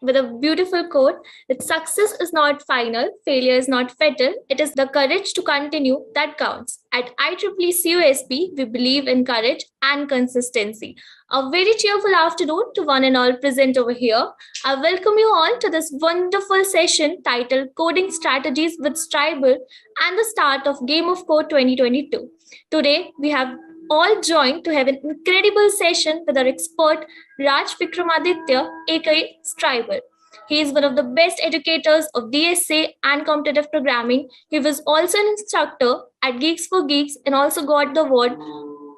with a beautiful quote that success is not final, failure is not fatal, it is the courage to continue that counts. At IEEE we believe in courage and consistency. A very cheerful afternoon to one and all present over here. I welcome you all to this wonderful session titled Coding Strategies with Tribal and the start of Game of Code 2022. Today, we have all joined to have an incredible session with our expert Raj Vikramaditya, aka Striver. He is one of the best educators of DSA and competitive programming. He was also an instructor at Geeks for Geeks and also got the award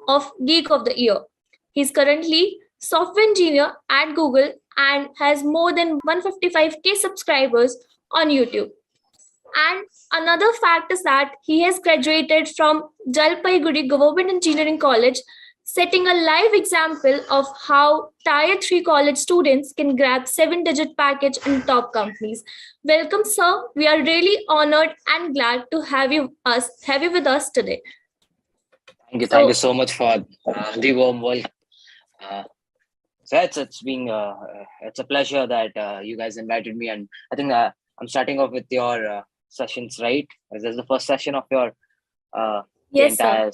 of Geek of the Year. He's currently software engineer at Google and has more than 155K subscribers on YouTube. And another fact is that he has graduated from Jalpaiguri Government Engineering College, setting a live example of how Tier 3 college students can grab 7-digit package in top companies. Welcome, sir. We are really honored and glad to have you with us today. Thank you so much for the warm welcome. So it's a pleasure that you guys invited me, and I think I'm starting off with your sessions, right? This is the first session of your yes, sir.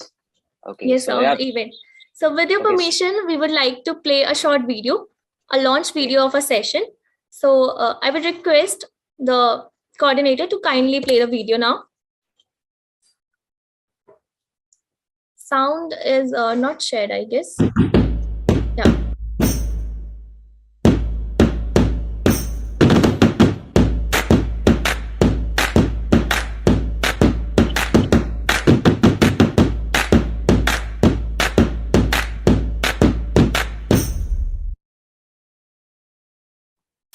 Okay. Yes, so, the event. So with your permission, we would like to play a short video, a launch video of a session. So I would request the coordinator to kindly play the video now. Sound is not shared, I guess. Yeah.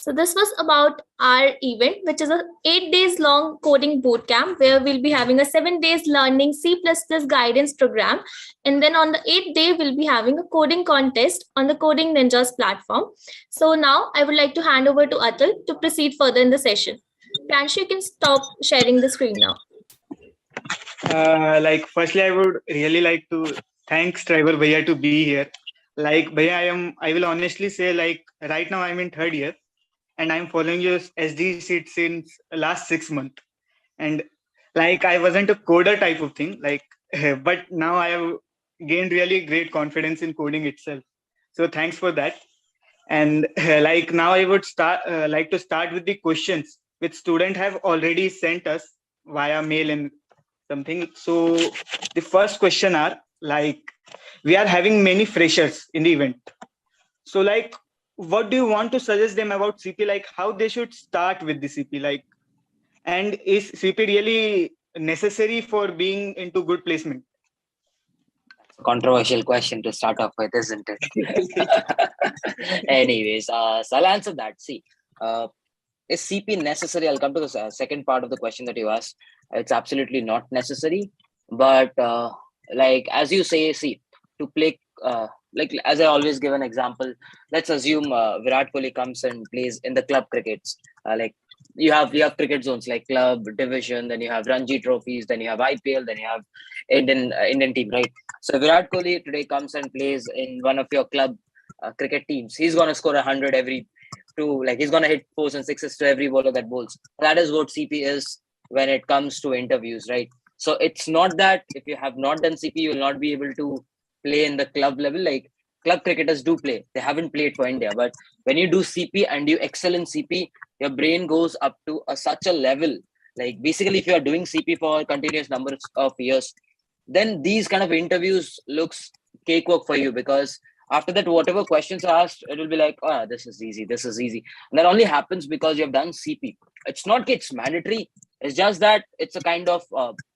So this was about our event, which is a 8 days long coding bootcamp where we'll be having a 7 days learning C++ guidance program. And then on the 8th day, we'll be having a coding contest on the Coding Ninjas platform. So now I would like to hand over to Atul to proceed further in the session. Pranshu, you can stop sharing the screen now. Firstly, I would really like to thank Striver Bhaiya to be here. Bhaiya, I will honestly say, right now I'm in 3rd year. And I'm following your SD sheet since last 6 months. And I wasn't a coder type of thing, but now I have gained really great confidence in coding itself. So thanks for that. And now I would like to start with the questions which students have already sent us via mail and something. So the first question are we are having many freshers in the event. So what do you want to suggest them about CP? How they should start with the CP? And is CP really necessary for being into good placement? Controversial question to start off with, isn't it? Anyways, so I'll answer that. See, is CP necessary? I'll come to the second part of the question that you asked. It's absolutely not necessary. But as you say, see, to play... as I always give an example, let's assume Virat Kohli comes and plays in the club crickets. You have cricket zones like club, division, then you have Ranji trophies, then you have IPL, then you have Indian team, right? So Virat Kohli today comes and plays in one of your club cricket teams. He's gonna score 100 every two. He's gonna hit 4s and 6s to every bowler that bowls. That is what CP is when it comes to interviews, right? So it's not that if you have not done CP, you will not be able to play in the club level. Club cricketers do play. They haven't played for India. But when you do CP and you excel in CP, your brain goes up to such a level. Basically, if you are doing CP for continuous numbers of years, then these kind of interviews looks cakewalk for you, because after that, whatever questions are asked, it will be like, oh, this is easy. And that only happens because you have done CP. It's mandatory. It's just that it's a kind of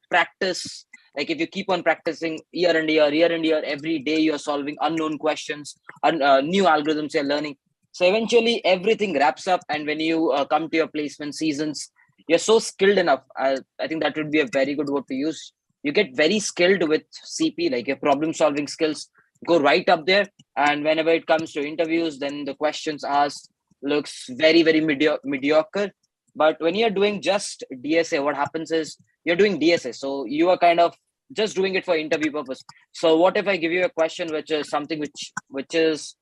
practice. If you keep on practicing year and year, every day you're solving unknown questions, new algorithms you're learning. So eventually everything wraps up. And when you come to your placement seasons, you're so skilled enough. I think that would be a very good word to use. You get very skilled with CP, your problem solving skills go right up there. And whenever it comes to interviews, then the questions asked looks very, very mediocre. But when you're doing just DSA, what happens is you're doing DSA. So you are kind of just doing it for interview purpose. So what if I give you a question which is something which is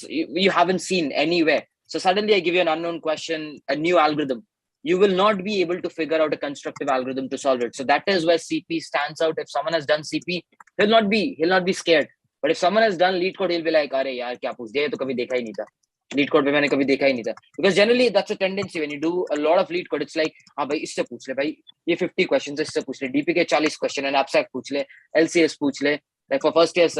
you haven't seen anywhere? So suddenly I give you an unknown question, a new algorithm. You will not be able to figure out a constructive algorithm to solve it. So that is where CP stands out. If someone has done CP, he'll not be scared. But if someone has done lead code, he'll be like, "Arey yaar, kya पूछ दिया? ये तो कभी देखा ही नहीं था. Lead code पे मैंने कभी देखा ही नहीं था." Because generally that's a tendency when you do a lot of lead code. It's like, हाँ भाई इससे पूछ ले भाई, ये 50 questions इससे पूछ ले, DP के 40 question and abstract पूछ ले, LCS पूछ ले. Like for first years,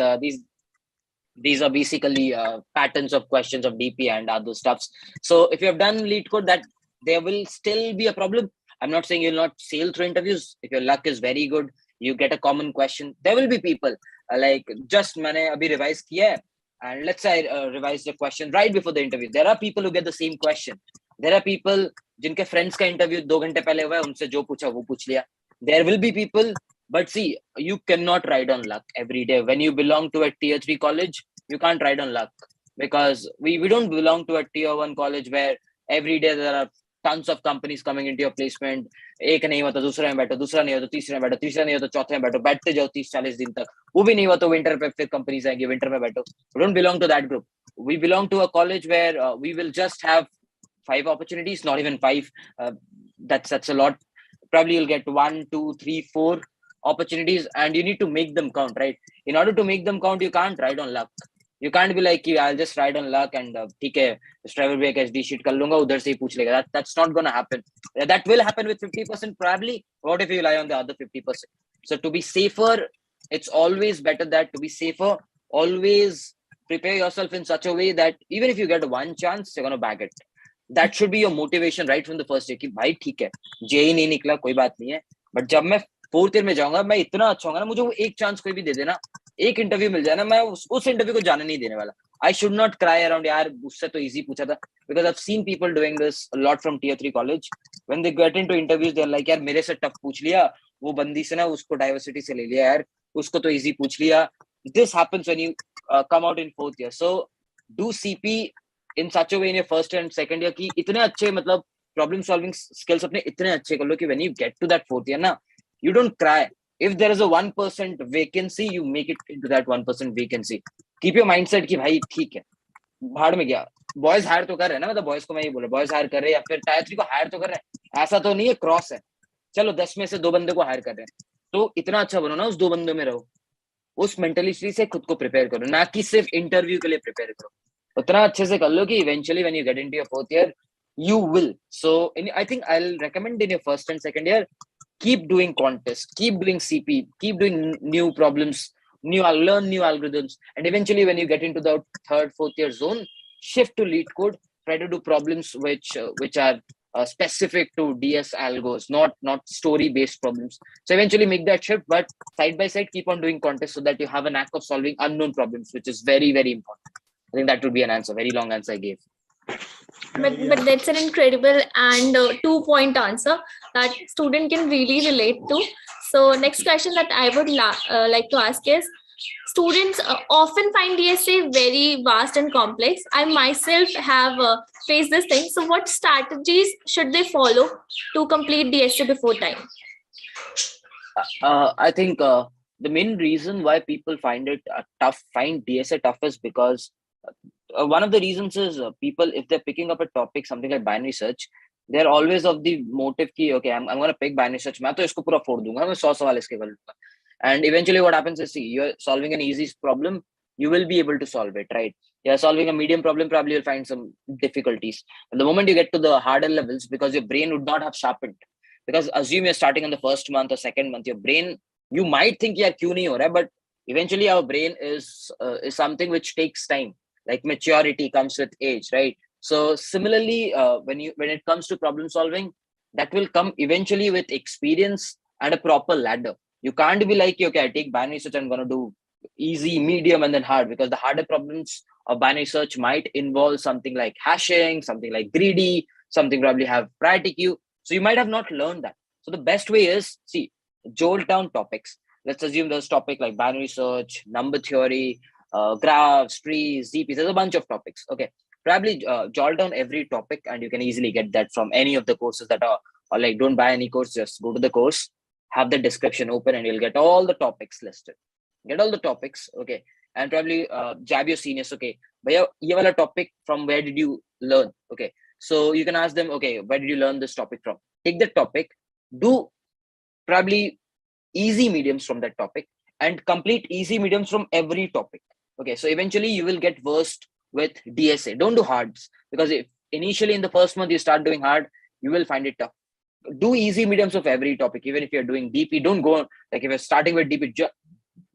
these are basically patterns of questions of DP and other stuffs. So if you have done lead code, that there will still be a problem. I'm not saying you'll not sail through interviews. If your luck is very good, you get a common question. There will be people like just मैंने अभी revise किया है, and let's say I revise the question right before the interview. There are people who get the same question. There are people जिनके friends का interview 2 घंटे पहले हुआ है, उनसे जो पूछा वो पूछ लिया. There will be people, but see, you cannot ride on luck every day. When you belong to a tier 3 college, you can't ride on luck, because we don't belong to a tier 1 college where every day there are tons of companies coming into your placement. एक नहीं हुआ तो दूसरे में बैठो, दूसरा नहीं हुआ तो तीसरे में बैठो, तीसरा नहीं हुआ तो चौथे में बैठो, बैठते जाओ 30-40 दिन तक. वो भी नहीं हुआ तो विंटर पे फिर कंपनीज आएंगी, विंटर में बैठो. We don't belong to that group. We belong to a college where we will just have 5 opportunities, not even 5. That's a lot. Probably you'll get 1, 2, 3, 4 opportunities, and you need to make them count, right? In order to make them count, you can't ride on luck. You can't be like, I'll just ride on luck and ठीक है, driver break SD sheet कर लूंगा, उधर से ही पूछ लेगा. That's not gonna happen. That will happen with 50% probably. What if you rely on the other 50%? So to be safer, it's always better that to be safer, always prepare yourself in such a way that even if you get one chance, you're gonna bag it. That should be your motivation right from the first day. कि भाई ठीक है, JEE नहीं निकला, कोई बात नहीं है, but जब मैं 4th year में जाऊंगा, मैं इतना अच्छा होगा ना, मुझे वो एक चांस कोई भी दे देना, एक इंटरव्यू मिल जाए ना, मैं उस इंटरव्यू को जाने नहीं देने वाला. I should not cry around, यार उससे तो easy पूछा था. Because I've seen people doing this a lot from tier 3 college. When they get into interviews, they're like, यार मेरे से टफ पूछ लिया, वो बंदी से ना उसको डाइवर्सिटी से ले लिया, यार उसको तो easy पूछ लिया. This happens when you come out in 4th year. So do CP in such a way in your first and second year कि इतने अच्छे, मतलब problem solving skills अपने इतने अच्छे कर लो कि when you get to that 4th year ना, you don't cry. If there is a 1% vacancy, you make it into that 1% vacancy. Keep your mindset कि भाई ठीक है, भाड़ में गया. Boys hire तो कर रहे हैं ना, मतलब boys को मैं ये बोल रहा, boys hire कर रहे हैं या फिर tier 3 को hire तो कर रहे हैं. ऐसा तो नहीं है क्रॉस है, चलो 10 में से 2 बंदे को hire कर रहे हैं, तो इतना अच्छा बनो ना, उस 2 बंदों में रहो. उस मेंटलिटी से खुद को प्रिपेयर करो, ना कि सिर्फ इंटरव्यू के लिए प्रिपेयर करो. उतना अच्छे से कर लो कि eventually when you get into your 4th year, you will. So I think I'll recommend in your first and second year, keep doing contests, keep doing CP, keep doing new problems, learn new algorithms, and eventually when you get into the 3rd, 4th year zone, shift to lead code. Try to do problems which are specific to DS algos, not story based problems. So eventually make that shift, but side by side keep on doing contests so that you have a knack of solving unknown problems, which is very, very important. I think that would be an answer. Very long answer I gave. But that's an incredible and 2-point answer that student can really relate to. So next question that I would like to ask is, students often find DSA very vast and complex. I myself have faced this thing. So what strategies should they follow to complete DSA before time? I think the main reason why people find DSA tough is because one of the reasons is people, if they're picking up a topic, something like binary search, they're always of the motive ki, okay, I'm going to pick binary search, मैं तो इसको पूरा फोड़ दूंगा, मैं 100 सवाल इसके कर लूंगा. And eventually what happens is, see, you're solving an easy problem, you will be able to solve it, right? You're solving a medium problem, probably you'll find some difficulties. But the moment you get to the harder levels, because your brain would not have sharpened, because assume you're starting on the first month or second month, your brain, you might think, yeah, kyun nahi ho raha, but eventually our brain is something which takes time. Like maturity comes with age, right? So similarly, when it comes to problem solving, that will come eventually with experience and a proper ladder. You can't be like, okay, I take binary search, I'm going to do easy, medium, and then hard, because the harder problems of binary search might involve something like hashing, something like greedy, something probably have priority queue. So you might have not learned that. So the best way is, see, jolt down topics. Let's assume there's topic like binary search, number theory, graphs, trees, ZPs, there's a bunch of topics. Okay, probably jot down every topic, and you can easily get that from any of the courses that are, or like, don't buy any course, just go to the course, have the description open, and you'll get all the topics listed. Get all the topics. Okay, and probably jab your seniors. Okay, bhaiya, ye wala topic, from where did you learn? Okay, so you can ask them, okay, where did you learn this topic from? Take that topic, do probably easy mediums from that topic, and complete easy mediums from every topic. Okay, so eventually you will get versed with DSA. Don't do hards, because if initially in the first month you start doing hard, you will find it tough. Do easy mediums of every topic. Even if you're doing DP, don't go, like if you're starting with DP,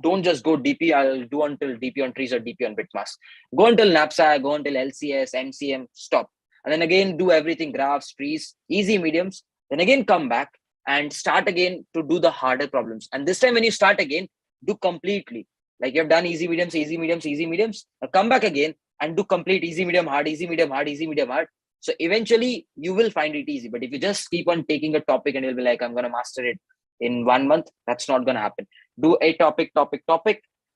don't just go DP. I'll do until DP on trees or DP on bitmass. Go until NAPSA, go until LCS, MCM, stop. And then again, do everything, graphs, trees, easy mediums. Then again, come back and start again to do the harder problems. And this time when you start again, do completely. Like you've done easy mediums, easy mediums, easy mediums. Now come back again and do complete easy medium, hard, easy medium, hard, easy medium, hard. So eventually you will find it easy. But if you just keep on taking a topic and you'll be like, I'm going to master it in 1 month, that's not going to happen. Do a topic,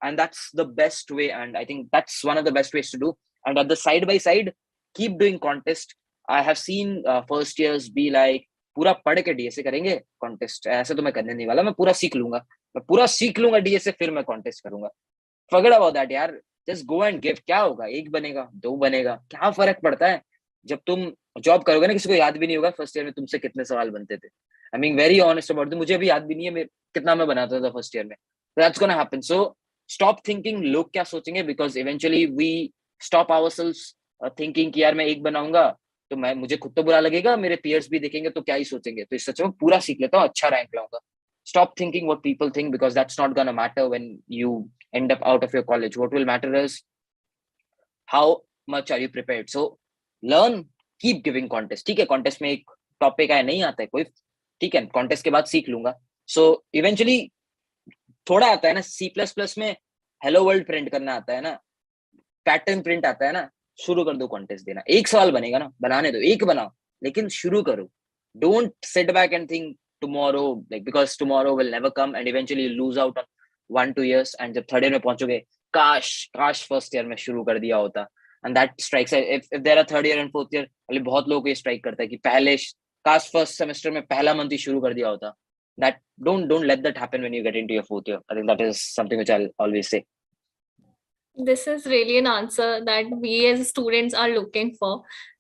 and that's the best way. And I think that's one of the best ways to do. And at the side by side, keep doing contest. I have seen first years be like, पूरा पढ़ के DSA करेंगे contest, ऐसे तो मैं करने नहीं वाला, मैं पूरा सीख लूंगा डीएसए, फिर मैं कॉन्टेस्ट करूंगा. Forget about that यार, just go and give. क्या होगा, 1 बनेगा, 2 बनेगा, क्या फर्क पड़ता है? जब तुम जॉब करोगे ना, किसी को याद भी नहीं होगा फर्स्ट ईयर में तुमसे कितने सवाल बनते थे. I mean very honest about, मुझे अभी याद भी नहीं है कितना मैं बनाता था फर्स्ट ईयर में. That's gonna happen. So stop thinking लोग क्या सोचेंगे, because eventually we stop ourselves thinking कि यार मैं 1 बनाऊंगा तो मुझे खुद तो बुरा लगेगा, मेरे पीयर्स भी देखेंगे तो क्या ही सोचेंगे, तो इस सच में पूरा सीख लेता हूँ, अच्छा रैंक लाऊंगा. Stop thinking what people think, because that's not gonna matter when you end up out of your college. What will matter is how much are you prepared. So learn, keep giving contest. ठीक है, contest में एक topic है, नहीं आता है कोई, ठीक है, contest के बाद सीख लूंगा. So eventually थोड़ा आता है ना, C++ में hello world प्रिंट करना आता है ना, पैटर्न प्रिंट आता है ना, शुरू कर दो कॉन्टेस्ट देना. 1 सवाल बनेगा ना, बनाने दो, 1 बनाओ, लेकिन शुरू करो. Don't sit back and think tomorrow, like, because tomorrow will never come, and eventually you lose out on 1-2 years. And जब थर्ड ईयर में पहुंचोगे, काश फर्स्ट ईयर में शुरू कर दिया होता. And that strikes, if there are third year and fourth year, मतलब बहुत लोगों को ये स्ट्राइक करता है कि पहले काश फर्स्ट सेमेस्टर में पहला मंथ ही शुरू कर दिया होता. That don't let that happen when you get into your fourth year. I think that is something which I'll always say. This is really an answer that we as students are looking for,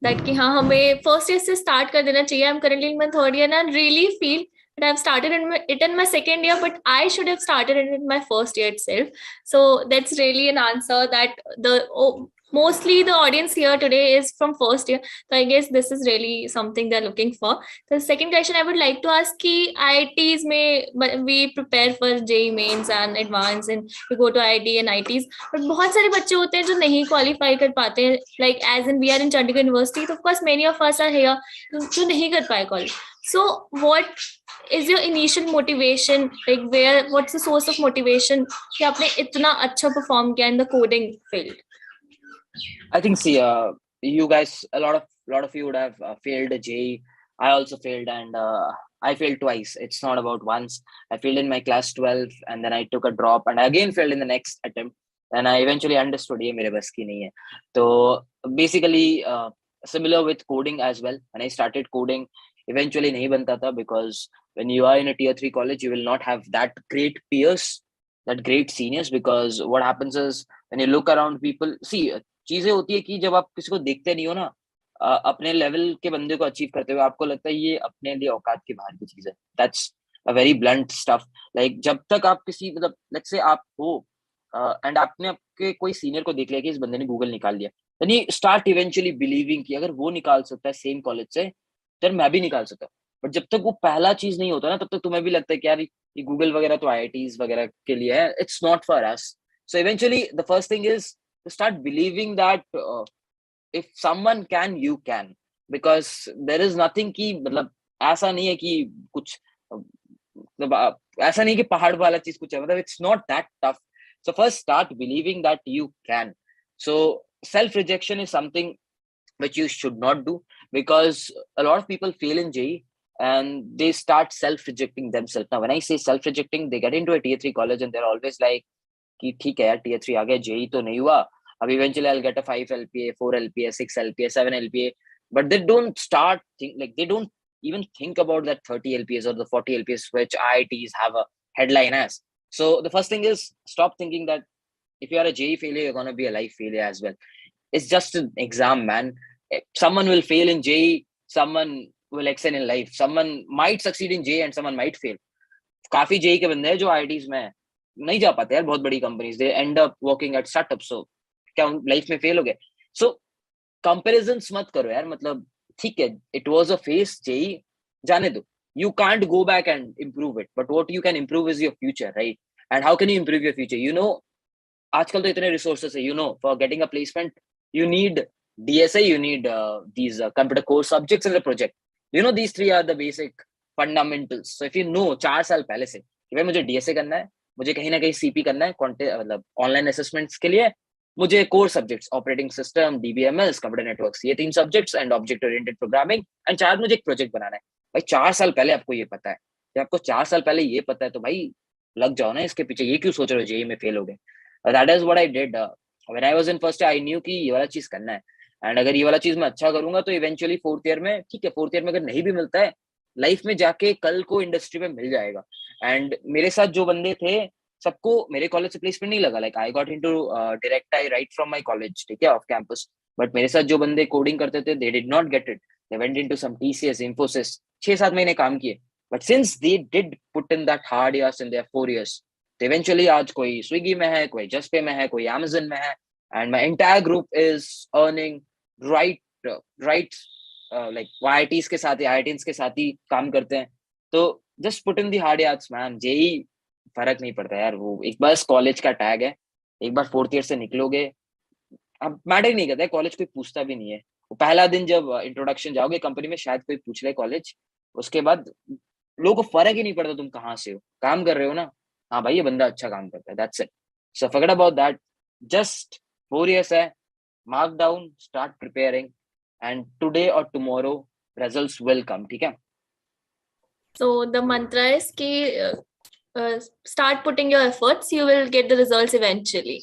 that कि हाँ हमें first year से start कर देना चाहिए. I'm currently in my third year and I really feel that I've started it in my second year, but I should have started it in my first year itself. So that's really an answer that mostly the audience here today is from first year. So I guess this is really something they're looking for. The second question I would like to ask कि IITs में we prepare for JEE mains and advance and we go to IIT and IITs, but बहुत सारे बच्चे होते हैं जो नहीं qualify कर पाते हैं, like as in we are in Chandigarh University, so of course many of us are here जो नहीं कर पाए college. So what is your initial motivation, like what's the source of motivation कि आपने इतना अच्छा perform किया in the coding field? I think, see, you guys, a lot of you would have failed a JEE. I also failed, and I failed twice. It's not about once. I failed in my class 12, and then I took a drop, and I again failed in the next attempt. And I eventually understood ये मेरे बस की नहीं है. So basically, similar with coding as well. When I started coding, eventually नहीं बनता था, because when you are in a tier 3 college, you will not have that great peers, that great seniors, because what happens is when you look around people, see, चीजें होती है कि जब आप किसी को देखते नहीं हो ना, अपने लेवल के बंदे को अचीव करते हुए, आपको लगता है ये अपने लिए औकात के बाहर की चीज है. That's a very blunt stuff. Like जब तक आप किसी, मतलब लेट्स से आप हो एंड आपने आपके कोई सीनियर को देख लिया कि इस बंदे ने गूगल निकाल लिया, then you start eventually believing कि अगर वो निकाल सकता है सेम कॉलेज से, फिर मैं भी निकाल सकता हूँ. बट जब तक वो पहला चीज नहीं होता ना, तब तक तुम्हें भी लगता है कि यार ये गूगल वगैरह तो IITs वगैरह के लिए है, it's not for us. So eventually the first thing is to start believing that if someone can, you can, because there is nothing कि मतलब ऐसा नहीं है कि कुछ, मतलब ऐसा नहीं कि पहाड़ वाला चीज कुछ है, मतलब it's not that tough. So first start believing that you can. So self-rejection is something which you should not do, because a lot of people fail in JEE and they start self-rejecting themselves. Now when I say self-rejecting, they get into a tier 3 college and they're always like कि ठीक है यार tier 3 आ गया, JEE तो नहीं हुआ, अब eventually I'll get a 5 LPA, 4 LPA, 6 LPA, 7 LPA, but they don't start like they don't even think about that 30 LPAs or the 40 LPAs which IITs have a headline as. So the first thing is stop thinking that if you are a JEE failure, you're going to be a life failure as well. It's just an exam, man. Someone will fail in JEE, someone will excel in life. Someone might succeed in JEE and someone might fail. काफी JEE के बंदे हैं जो IITs में नहीं जा पाते यार, बहुत बड़ी companies, they end up working at startup. So क्या लाइफ में फेल हो गए? सो कंपैरिजंस मत करो यार. मतलब ठीक है, it was a face, JEE जाने दो. You can't go back and improve it, but what you can improve is your future, right? And how can you improve your future? You know, आजकल तो इतने resources है. You know, for getting a placement, you need DSA, you need these computer core subjects in the project. You know, these three are the basic fundamentals. So if you know 4 साल पहले से कि भाई मुझे DSA करना है, मुझे कहीं ना कहीं CP करना है, मतलब ऑनलाइन असेसमेंट्स के लिए मुझे core subjects operating system, DBMS, computer networks, ये 3 subjects and object oriented programming, and 4 मुझे एक प्रोजेक्ट बनाना है. भाई 4 साल पहले आपको ये पता है. जब आपको 4 साल पहले ये पता है तो भाई लग जाओ ना इसके पीछे. ये क्यों सोच रहे हो JEE में फेल हो गए? That is what I did when I was in first year. I knew कि ये वाला चीज करना है, एंड अगर ये वाला चीज मैं अच्छा करूंगा तो इवेंचुअली फोर्थ ईयर में, ठीक है, फोर्थ ईयर में अगर नहीं भी मिलता है, लाइफ में जाके कल को इंडस्ट्री में मिल जाएगा. एंड मेरे साथ जो बंदे थे सबको मेरे कॉलेज से प्लेसमेंट नहीं लगा. Like I got into direct I right from my college, ठीक है, ऑफ कैंपस. बट मेरे साथ जो बंदे कोडिंग करते थे, they did not get it. They went into some TCS, Infosys, 6-7 महीने काम किए. But since they did put in that hard years in there 4 years, तो इवेंचुअली आज कोई स्विगी में है, कोई जस्ट पे में है, कोई Amazon में है, and my entire group is earning right like IITs के साथ, IITs के साथ ही काम करते हैं. तो just put in the hard yards man. JEE फर्क नहीं पड़ता यार, वो एक बस कॉलेज का टैग है. एक बार फोर्थ ईयर से निकलोगे, अब मैटर नहीं करता है, कॉलेज कोई पूछता भी नहीं है. वो पहला दिन जब इंट्रोडक्शन जाओगे कंपनी में, शायद कोई पूछ ले कॉलेज, उसके बाद लोगों को फर्क ही नहीं पड़ता तुम कहाँ से हो, काम कर रहे हो ना, हाँ भाई ये बंदा अच्छा काम करता है, that's it. So forget about that. Just 4 years है, mark down, start preparing, and today और टुमारो रिजल्ट्स विल कम. ठीक है. So the mantra is ki start putting your efforts, you will get the results eventually.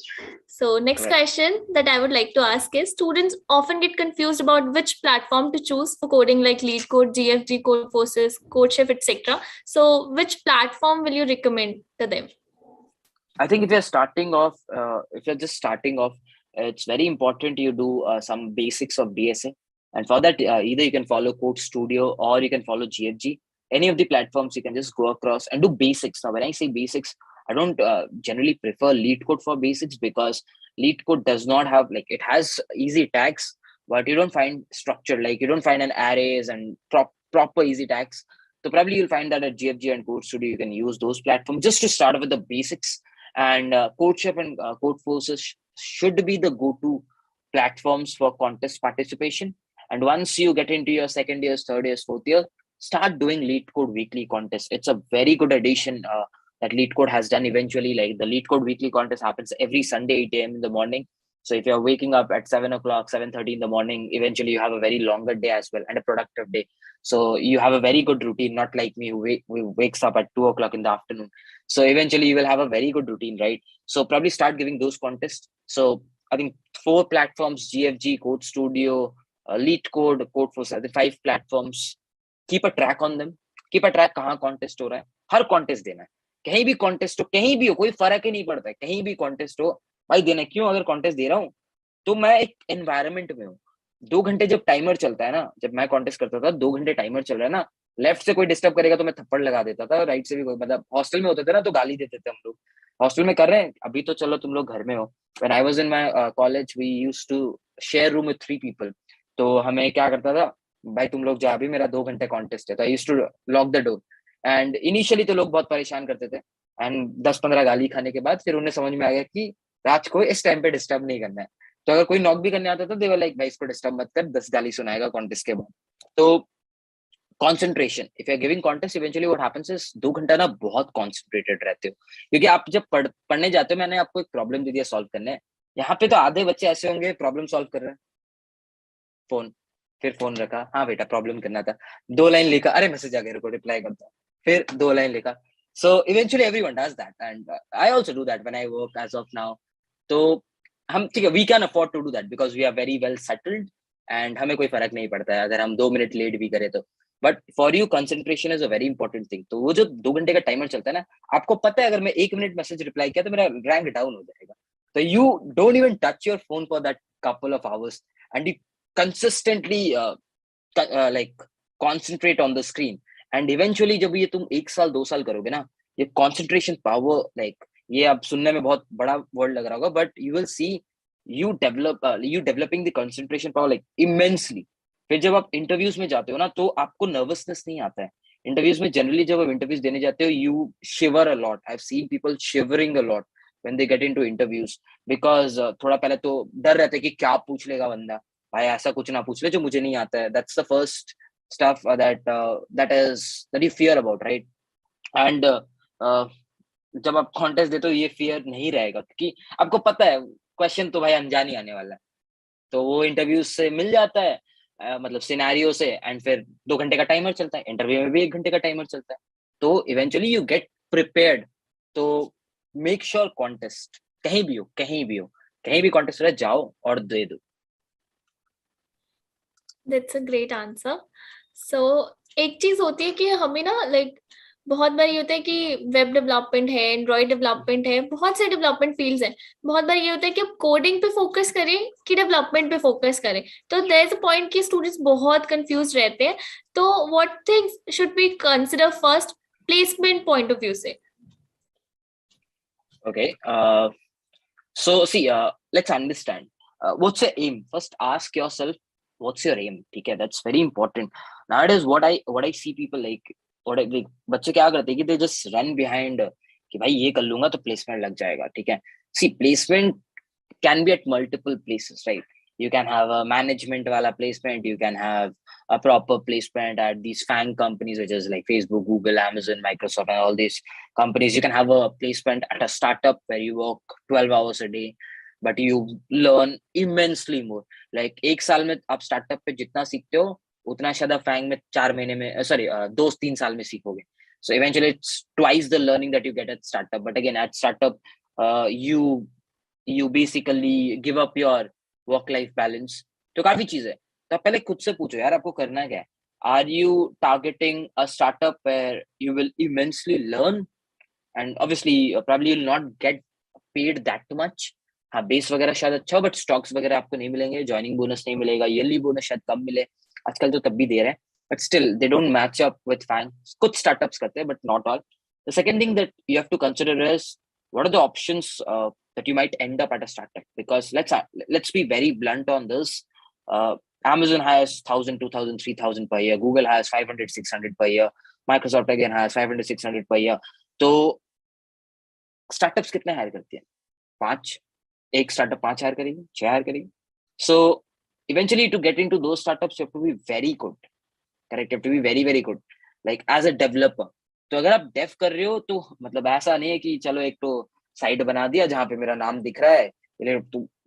So next Right. question that I would like to ask is, students often get confused about which platform to choose for coding, like LeetCode, GFG, Codeforces, CodeChef, etc. So which platform will you recommend to them? I think if you're starting off, if you're just starting off, it's very important you do some basics of DSA. And for that, either you can follow Code Studio or you can follow GFG. Any of the platforms you can just go across and do basics. Now, when I say basics, I don't generally prefer LeetCode for basics, because LeetCode does not have, like, it has easy tags, but you don't find structure. Like, you don't find an arrays and proper easy tags. So probably you'll find that at GFG and Code Studio, you can use those platforms just to start with the basics. And CodeChef and Codeforces should be the go-to platforms for contest participation. And once you get into your second years, third years, fourth year, start doing LeetCode weekly contest. It's a very good addition that LeetCode has done eventually. Like, the LeetCode weekly contest happens every Sunday, 8 a.m. in the morning. So if you're waking up at 7 o'clock, 7:30 in the morning, eventually you have a very longer day as well, and a productive day. So you have a very good routine, not like me who wakes up at 2 o'clock in the afternoon. So eventually you will have a very good routine, right? So probably start giving those contests. So I think 4 platforms: GFG, Code Studio, LeetCode, Codeforces, the 5 platforms. Keep a track on them. Keep a track कहाँ contest हो रहा है. हर contest देना है. कहीं भी contest हो, कहीं भी हो, कोई फर्क ही नहीं पड़ता है. कहीं भी कॉन्टेस्ट हो भाई देना. क्यों? अगर कॉन्टेस्ट दे रहा हूँ तो मैं एक एनवायरमेंट में हूँ. 2 घंटे जब टाइमर चलता है ना, जब मैं कॉन्टेस्ट करता था 2 घंटे टाइमर चल रहा है ना, लेफ्ट से कोई डिस्टर्ब करेगा तो मैं थप्पड़ लगा देता था, राइट से भी कोई, मतलब हॉस्टल में होते थे ना तो गाली देते थे हम लोग. हॉस्टल में कर रहे हैं, अभी तो चलो तुम लोग घर में हो. When I was in my college we used to share room with 3 people. तो हमें क्या करता था, भाई तुम लोग जा, अभी मेरा 2 घंटे कॉन्टेस्ट है. तो I used to lock the door. And initially तो लोग बहुत परेशान करते थे, एंड 10-15 गाली खाने के बाद फिर उन्हें समझ में आ गया कि राज को इस टाइम पे डिस्टर्ब नहीं करना है. तो अगर कोई नॉक भी करने आता था, दे वर लाइक भाई इसको डिस्टर्ब मत कर, 10 गाली सुनाएगा कॉन्टेस्ट के बाद. तो concentration, if you are giving contest, eventually what happens is 2 घंटा ना बहुत कॉन्सेंट्रेटेड रहते हो. क्योंकि आप जब पढ़ने जाते हो, मैंने आपको एक प्रॉब्लम दे दिया सॉल्व करने, यहाँ पे तो आधे बच्चे ऐसे होंगे प्रॉब्लम सॉल्व कर रहे हैं, फोन, फिर फोन रखा, हाँ बेटा प्रॉब्लम करना था, 2 लाइन लिखा, अरे मैसेज आ गया, रुको रिप्लाई करता, फिर 2 लाइन लिखा. So eventually everyone does that, and I also do that when I work as of now. तो हम, ठीक है, we can afford to do that because we are very well settled, and हमें कोई फर्क नहीं पड़ता है अगर हम 2 मिनट लेट भी करें तो. But for you concentration is a very important thing. तो वो जो 2 घंटे का टाइमर चलता है ना, आपको पता है अगर मैं 1 मिनट मैसेज रिप्लाई किया तो मेरा रैंक डाउन हो जाएगा. So you don't even touch your phone for that couple of hours, and you consistently like concentrate on the screen. And eventually जब ये तुम 1 साल 2 साल करोगे ना, ये concentration power, like ये अब सुनने में बहुत बड़ा word लग रहा होगा, but you will see you developing the concentration power like immensely. फिर जब आप इंटरव्यूज में जाते हो ना, तो आपको नर्वसनेस नहीं आता है इंटरव्यूज में. जनरली जब आप इंटरव्यूज देने जाते हो, you shiver a lot. I have seen people shivering a lot when they get into interviews, because थोड़ा पहले तो डर रहता है कि क्या पूछ लेगा बंदा, भाई ऐसा कुछ ना पूछ ले जो मुझे नहीं आता है. That's the first stuff that you fear about, right? And जब आप कॉन्टेस्ट देते हो, ये फियर नहीं रहेगा, क्योंकि आपको पता है क्वेश्चन तो भाई अनजान ही आने वाला है. तो वो इंटरव्यू से मिल जाता है, मतलब सिनेरियो से. एंड फिर 2 घंटे का टाइमर चलता है, इंटरव्यू में भी 1 घंटे का टाइमर चलता है. तो इवेंचुअली यू गेट प्रिपेयर्ड. तो मेक श्योर कॉन्टेस्ट कहीं भी हो, कहीं भी कॉन्टेस्ट रहे, जाओ और दे दो. That's a great answer. So एक चीज होती है कि हमें ना लाइक बहुत बार ये होता है कि वेब डेवलपमेंट है, एंड्रॉइड डेवलपमेंट है, बहुत से डेवलपमेंट फील्ड्स हैं. बहुत बार ये होता है कि आप कोडिंग पे फोकस करें कि डेवलपमेंट पे फोकस करें. तो देयर इज अ पॉइंट कि स्टूडेंट्स बहुत कंफ्यूज रहते हैं. तो what things should be consider first placement point of view से? Okay, so see, let's understand what's your aim. First ask yourself, what's your aim? ठीक है, that's very important. Nowadays what I see people like बच्चे क्या करते हैं कि they just run behind कि भाई ये कर लूंगा तो प्लेसमेंट लग जाएगा. ठीक है, see, placement can be at multiple places, right? You can have a management wala placement, you can have a proper placement at these FANG companies, which is like Facebook, Google, Amazon, Microsoft, and all these companies. You can have a placement at a startup where you work 12 hours a day, but you learn immensely more. Like 1 साल में आप startup पे जितना सीखते हो, उतना शायद आप FANG में 4 महीने में 2-3 साल में सीखोगे. So eventually it's twice the learning that you get at startup. But again, at startup, you basically give up your work life balance. तो काफी चीज है. तो पहले खुद से पूछो यार, आपको करना क्या है. Are you targeting a startup where you will immensely learn, and obviously probably you will not get paid that much. हाँ, बेस वगैरह शायद अच्छा हो, बट स्टॉक्स वगैरह आपको नहीं मिलेंगे, ज्वाइनिंग बोनस नहीं मिलेगा, ईयरली बोनस शायद कम मिले. आजकल तो तब भी दे रहे हैं, but still they don't match up with FANG. कुछ स्टार्टअप्स करते हैं, but not all. The second thing that you have to consider is what are the options that you might end up at a startup, because let's be very blunt on this. Amazon hires 1,000, 2,000, 3,000 per year. Google hires 500, 600 per year. Microsoft again hires 500, 600 per year. तो startups कितने higher करती है? 5. एक startup 5 higher करेगी, 6 higher करेगी. So eventually to get into those startups you have to be very good. Correct, you have to be very very good, like as a developer. तो अगर आप डेव कर रहे हो, तो मतलब ऐसा नहीं है कि चलो एक तो साइट बना दिया जहां पे मेरा नाम दिख रहा है.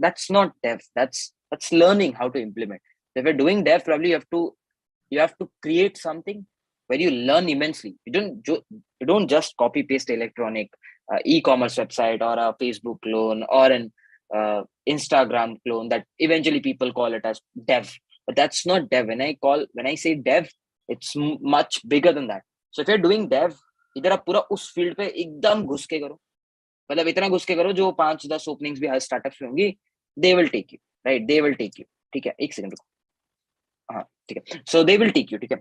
That's not dev. That's learning how to implement. So if you're doing dev, probably you have to create something where you learn immensely. You don't just copy paste electronic e-commerce website or a Facebook clone or an Instagram clone that eventually people call it as dev. But that's not dev. When I say dev, it's much bigger than that. So if you're doing dev, इधर आप पूरा उस field पे एकदम घुस के करो. मतलब इतना घुस के करो जो 5-10 ओपनिंग्स भी हर स्टार्टअप्स में होंगी. They will take you, right? They will take you. ठीक है, एक सेकंड रुको. हाँ, ठीक है. So they will take you. ठीक है.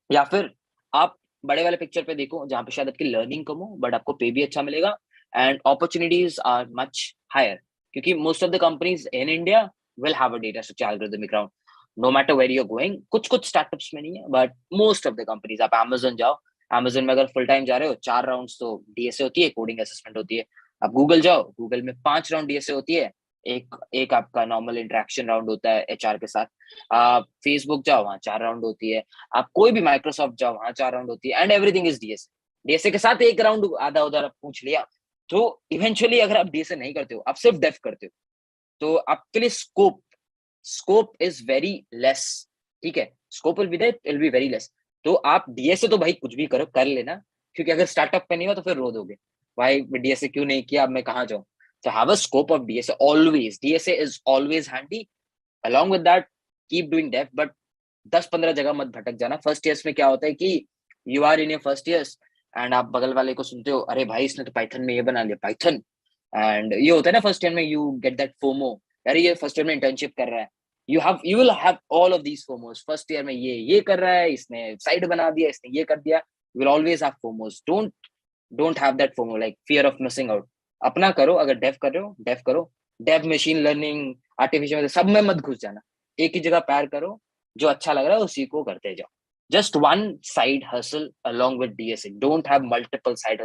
या फिर आप बड़े वाले पिक्चर पे देखो, जहाँ पे शायद आपकी लर्निंग कम हो, बट आपको पे भी अच्छा मिलेगा, and opportunities are much higher. क्योंकि most of the companies in India will have a data structure algorithmic round, no matter where you are going. कुछ स्टार्टअप्स में नहीं है, but most of the companies. आप अमेजन जाओ, Amazon में अगर full time जा रहे हो, 4 राउंड्स तो डीएसए होती है, कोडिंग असेसमेंट होती है. आप गूगल जाओ, गूगल में 5 राउंड डीएसए होती है. एक आपका नॉर्मल इंटरेक्शन राउंड होता है एचआर के साथ. आप फेसबुक जाओ, वहाँ 4 राउंड होती है. आप कोई भी माइक्रोसॉफ्ट जाओ, वहाँ 4 राउंड होती है. And everything is DSA. DSA के साथ एक राउंड आधा उधर आप पूछ लिया. तो इवेंचुअली अगर आप डीएसए नहीं करते हो, आप सिर्फ डेव करते हो, तो आपके लिए स्कोप इज वेरी लेस. ठीक है, scope will be there, it will be very less. तो आप डीएसए तो भाई कुछ भी करो, कर लेना, क्योंकि अगर स्टार्टअप पे नहीं हुआ तो फिर रो दोगे, भाई डीएसए क्यों नहीं किया, अब मैं कहाँ जाऊं. So have a scope of DSA always. DSA is always handy. Along with that, keep doing dev, but 10-15 जगह मत भटक जाना. फर्स्ट ईयर्स में क्या होता है कि you are in your first years and आप बगल वाले को सुनते हो, अरे भाई इसने तो पाइथन में ये बना लिया. पाइथन एंड ये होता है ना फर्स्ट ईयर में यू गेट दैट फोमो, यार ये फर्स्ट ईयर में इंटर्नशिप कर रहा है, you will have all of these FOMOs. First year में ये कर रहा है, इसने साइड बना दिया, इसने ये कर दिया. You will always have FOMOs. Don't have that FOMO, like fear of missing out. अपना करो, अगर डेव कर रहे हो डेव करो, डेव, मशीन लर्निंग, आर्टिफिशियल, सब में मत घुस जाना, एक ही जगह पैर करो, जो अच्छा लग रहा है उसी को करते जाओ. Just one side hustle along with DSA. Don't have multiple side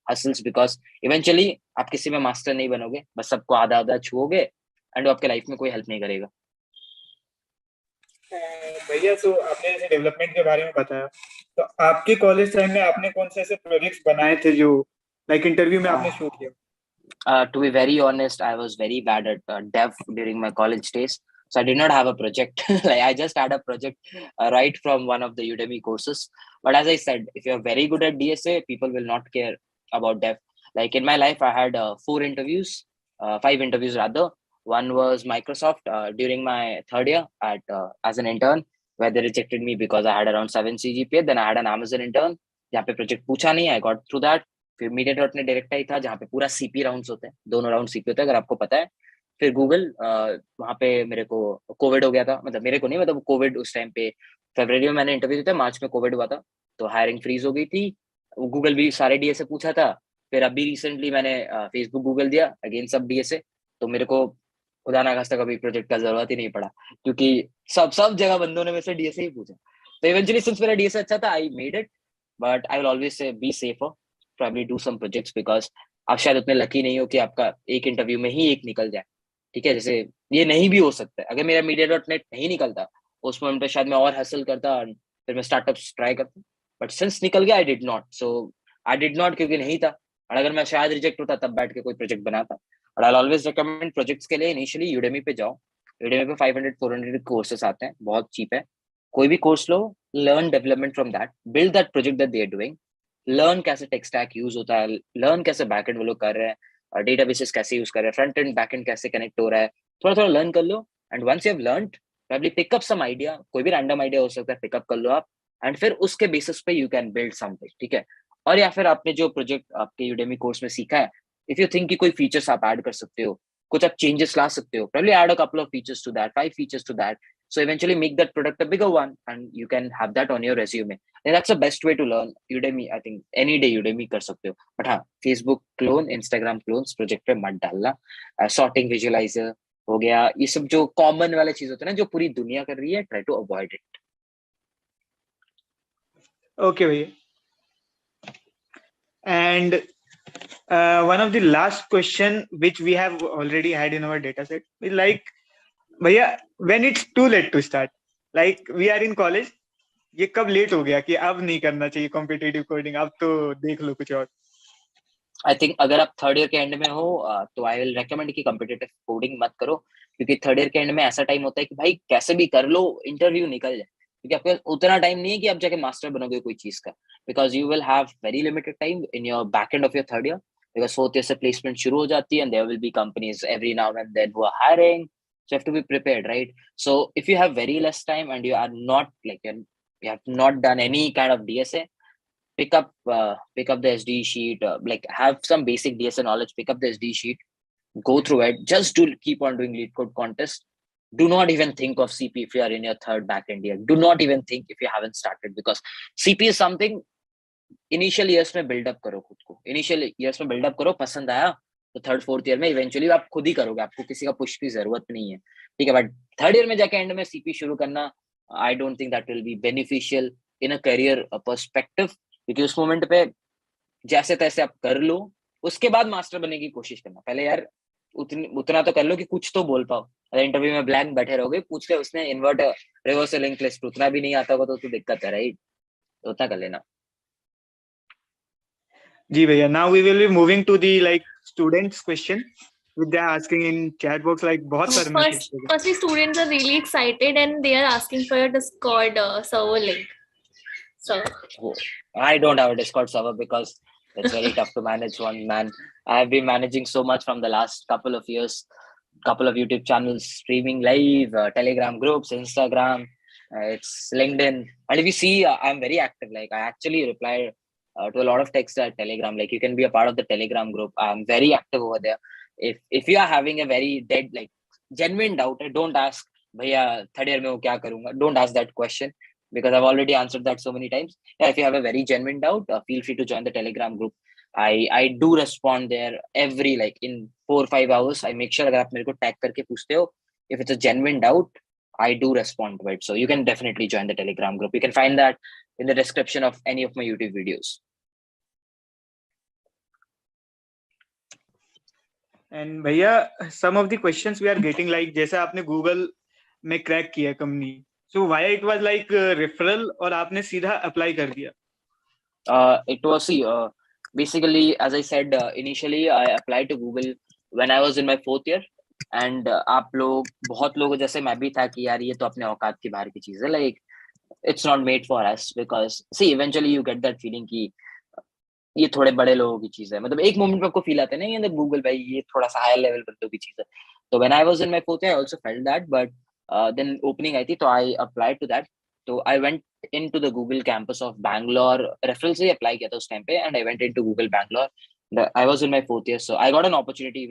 hustles because eventually आप किसी में मास्टर नहीं बनोगे, बस सबको आधा आधा छुओगे एंड आपके लाइफ में कोई हेल्प नहीं करेगा. भैया, तो आपने जैसे डेवलपमेंट के बारे में बताया, तो आपके कॉलेज टाइम में आपने कौन से ऐसे प्रोजेक्ट्स बनाए थे जो लाइक इंटरव्यू में आपने शो किया? To be very honest, I was very bad at dev during my college days. So I did not have a project. Like I just had a project right from one of the Udemy courses. But as I said, if you're very good at DSA, people will not care about dev. Like in my life, I had 5 interviews rather. One was Microsoft during my third year as an intern, where they rejected me because I had around 7 CGPA. Then I had an Amazon intern, जहाँ पे project पूछा नहीं, I got through that. फिर media dot ने direct ही था, जहाँ पे पूरा सीपी राउंड्स होते हैं, दोनों राउंड सीपी होता है, अगर आपको पता है. फिर गूगल, वहाँ पे मेरे को कोविड हो गया था, मतलब मेरे को नहीं, मतलब कोविड उस टाइम पे फरवरी में मैंने इंटरव्यू दिया था, मार्च में कोविड हुआ था, तो हायरिंग फ्रीज हो गई थी. गूगल भी सारे डीएसए पूछा था. फिर अभी रिसेंटली मैंने फेसबुक गूगल दिया, अगेन सब डीएसए. तो मेरे को खुदा ना खास्ता कभी प्रोजेक्ट का जरूरत ही नहीं पड़ा, क्योंकि सब जगह बंदों ने मेरे से डीएसए ही पूछा. तो इवेंचुअली सिंस मेरा डीएसए अच्छा था, I made it. But I will always say B safer, probably do some projects because आप शायद उतने लकी नहीं हो कि आपका एक इंटरव्यू में ही एक निकल जाए. ठीक है, जैसे ये नहीं भी हो सकता है. अगर मेरा media.net नहीं निकलता, उस मोमेंट पे शायद मैं और हसल करता और फिर मैं स्टार्टअप्स ट्राई करता. बट सिंस निकल गया, आई did not. So I did not क्योंकि नहीं था. और अगर मैं शायद रिजेक्ट होता तब बैठ के कोई प्रोजेक्ट बनाता. और आई ऑलवेज रिकमेंड प्रोजेक्ट्स के लिए इनिशियली यूडेमी पे जाओ. यूडेमी पे 500-400 कोर्सेस आते हैं, बहुत चीप है. कोई भी कोर्स लो, learn development from that, build that project that they are doing, learn कैसे टेक स्टैक यूज होता है, लर्न कैसे बैकएंड वो लोग कर रहे हैं, डेटाबेसेस कैसे यूज कर रहे हैं, फ्रंट एंड बैकएंड कैसे कनेक्ट हो रहा है, थोड़ा थोड़ा लर्न कर लो. And once you have learned, probably pick up some idea, कोई भी रैंडम आइडिया हो सकता है, पिकअप कर लो आप. एंड फिर उसके बेसिस पे यू कैन बिल्ड समथिंग. ठीक है, और या फिर आपने जो प्रोजेक्ट आपके यूडेमी कोर्स में सीखा है, इफ यू थिंक कि कोई फीचर्स आप ऐड कर सकते हो, कुछ आप चेंजेस ला सकते हो, probably add a couple of features to that, 5 features to that, so eventually make that product a bigger one and you can have that on your resume. And that's the best way to learn. Udemy, I think any day Udemy कर सकते हो. But हाँ, Facebook clone, Instagram clones project पे मत डालना. Sorting visualizer हो गया, ये सब जो कॉमन वाले चीज होते हैं ना, जो पूरी दुनिया कर रही है, try to avoid it. Okay, भैया. And one of the last question which we have already had in our data set is like, भैया, when it's too late to start, like we are in college, ये कब late हो गया कि अब नहीं करना चाहिए कॉम्पिटिटिव कोडिंग, अब तो देख लो कुछ और? आई थिंक अगर आप थर्ड ईयर के एंड में हो तो आई विल रेकमेंड कि कॉम्पिटिटिव कोडिंग मत करो, क्योंकि थर्ड ईयर के एंड में ऐसा टाइम होता है कि भाई कैसे भी कर लो, इंटरव्यू निकल जाए, क्योंकि आपके पास उतना टाइम नहीं है कि आप जाके मास्टर बनोगे कोई चीज का, because you will have very limited time in your back end of your third year, because fourth year से प्लेसमेंट शुरू हो जाती है and there will be companies every now and then who are hiring. So you have to be prepared, right? So if you have very less time and you are not like you have not done any kind of DSA, pick up the SD sheet, like have some basic DSA knowledge, pick up the SD sheet, go through it, just do keep on doing lead code contest. Do not even think of CP if you are in your third backend year. Do not even think if you haven't started, because CP is something initial years में build up करो खुद को, initial years में build up करो, पसंद आया तो third fourth year में इवेंचुअली आप खुद ही करोगे, आपको किसी का पुश की जरूरत नहीं है. ठीक है, बट थर्ड ईयर में जाके एंड में सीपी शुरू करना, I don't think that will be beneficial in a career perspective, क्योंकि उस मोमेंट पे जैसे तैसे आप कर लो, उसके बाद मास्टर बनने की कोशिश करना. पहले यार उतना तो कर लो कि कुछ तो बोल पाओ. अगर इंटरव्यू में ब्लैंक बैठे रहोगे, पूछ ले उसने इन्वर्ट रिवर्स लिंक लिस्ट, उतना भी नहीं आता होगा तो दिक्कत है, राइट? उतना कर लेना. जी भैया, now we will be moving to the like students question which they are asking in chat box, like बहुत सारे messages. Firstly, students are really excited and they are asking for your Discord server link. So I don't have a Discord server because it's very tough to manage one man. I've been managing so much from the last couple of years, couple of YouTube channels, streaming live, Telegram groups, Instagram, it's LinkedIn. And if you see, I'm very active. Like I actually reply to a lot of texts at Telegram. Like you can be a part of the Telegram group. I'm very active over there. if you are having a very dead, like genuine doubt, don't ask, "Bhaiya, third year में वो क्या करूँगा?" Don't ask that question because I've already answered that so many times. Yeah, if you have a very genuine doubt, feel free to join the Telegram group. I do respond there every like in 4-5 hours. I make sure अगर आप मेरे को tag करके पूछते हो, if it's a genuine doubt, I do respond to it. So you can definitely join the Telegram group. You can find that in the description of any of my YouTube videos. And भैया, some of the questions we are getting like जैसे आपने Google में crack किया company, so why it was like referral और आपने सीधा apply कर दिया? It was basically, as I said initially, I applied to Google when I was in my 4th year. And आप लोग बहुत लोग जैसे मैं भी था कि यार ये तो अपने औकात की बाहर की चीज है, like it's not made for us, because see eventually you get that feeling कि ये थोड़े बड़े लोगों की चीज है, मतलब एक मोमेंट पे आपको फील आता है ना ये गूगल भाई ये थोड़ा सा हायर लेवल बंदों की चीज है. तो when I was in my 4th year I also felt that, but then opening आई थी तो I applied to that. तो I went into the Google campus of Bangalore, referral से अप्लाई किया था उस टाइम पे, and I went into Google Bangalore. I was in my 4th year, so I got an opportunity